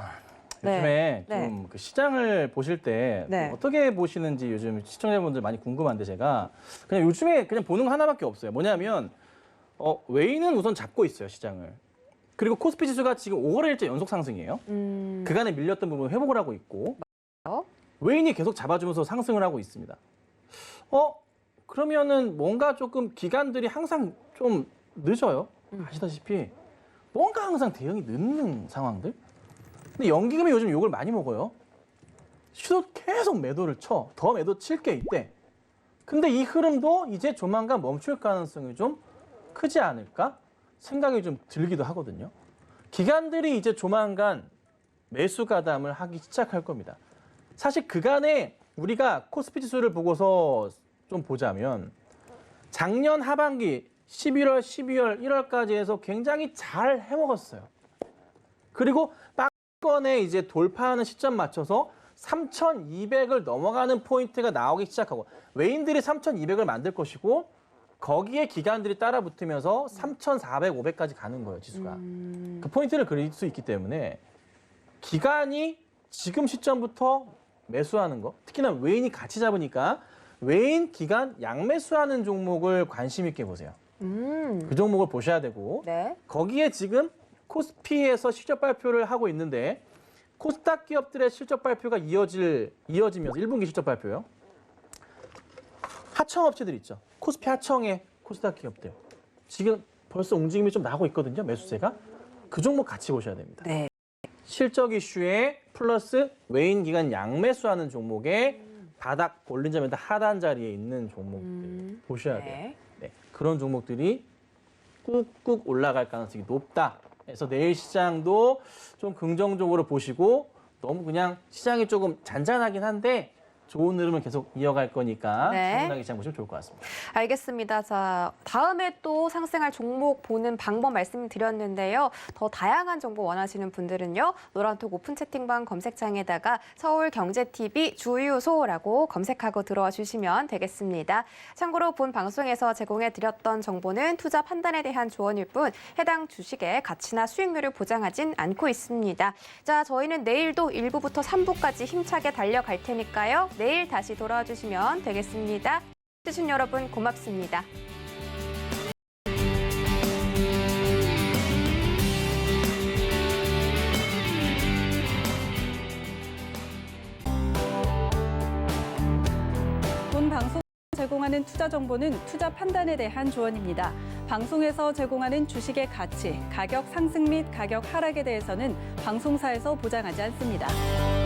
요즘에 네. 좀 그 시장을 보실 때 네. 어떻게 보시는지 요즘 시청자분들 많이 궁금한데 제가 그냥 요즘에 그냥 보는 거 하나밖에 없어요. 뭐냐면 웨이는 우선 잡고 있어요, 시장을. 그리고 코스피 지수가 지금 5월일째 연속 상승이에요. 그간에 밀렸던 부분 회복을 하고 있고 웨인이 계속 잡아주면서 상승을 하고 있습니다. 그러면은 뭔가 조금 기관들이 항상 좀 늦어요. 아시다시피 뭔가 항상 대응이 늦는 상황들. 근데 연기금이 요즘 욕을 많이 먹어요. 시도 계속 매도를 쳐. 더 매도 칠 게 있대. 근데 이 흐름도 이제 조만간 멈출 가능성이 좀 크지 않을까 생각이 좀 들기도 하거든요. 기관들이 이제 조만간 매수 가담을 하기 시작할 겁니다. 사실 그간에 우리가 코스피 지수를 보고서 좀 보자면 작년 하반기 11월, 12월, 1월까지 해서 굉장히 잘 해먹었어요. 그리고 건에 이제 돌파하는 시점 맞춰서 3,200을 넘어가는 포인트가 나오기 시작하고 외인들이 3,200을 만들 것이고 거기에 기관들이 따라 붙으면서 3,400, 500까지 가는 거예요, 지수가. 그 포인트를 그릴 수 있기 때문에 기관이 지금 시점부터 매수하는 거, 특히나 외인이 같이 잡으니까 외인, 기관, 양매수하는 종목을 관심 있게 보세요. 그 종목을 보셔야 되고 네. 거기에 지금 코스피에서 실적 발표를 하고 있는데 코스닥 기업들의 실적 발표가 이어지면서 1분기 실적 발표요. 하청업체들 있죠. 코스피 하청의 코스닥 기업들. 지금 벌써 움직임이 좀 나고 있거든요. 매수세가. 그 종목 같이 보셔야 됩니다. 네. 실적 이슈에 플러스 외인 기관 양매수하는 종목에 바닥 볼린저밴드 하단 자리에 있는 종목들 보셔야 돼요. 네. 네, 그런 종목들이 꾹꾹 올라갈 가능성이 높다. 그래서 내일 시장도 좀 긍정적으로 보시고 너무 그냥 시장이 조금 잔잔하긴 한데 좋은 흐름을 계속 이어갈 거니까 네. 차분하게 시장 보시면 좋을 것 같습니다. 알겠습니다. 자, 다음에 또 상승할 종목 보는 방법 말씀드렸는데요. 더 다양한 정보 원하시는 분들은요. 노란톡 오픈 채팅방 검색창에다가 서울경제TV 주유소라고 검색하고 들어와 주시면 되겠습니다. 참고로 본 방송에서 제공해드렸던 정보는 투자 판단에 대한 조언일 뿐 해당 주식의 가치나 수익률을 보장하진 않고 있습니다. 자, 저희는 내일도 1부부터 3부까지 힘차게 달려갈 테니까요. 내일 다시 돌아와 주시면 되겠습니다. 시청해주신 여러분 고맙습니다. 본 방송 제공하는 투자 정보는 투자 판단에 대한 조언입니다. 방송에서 제공하는 주식의 가치, 가격 상승 및 가격 하락에 대해서는 방송사에서 보장하지 않습니다.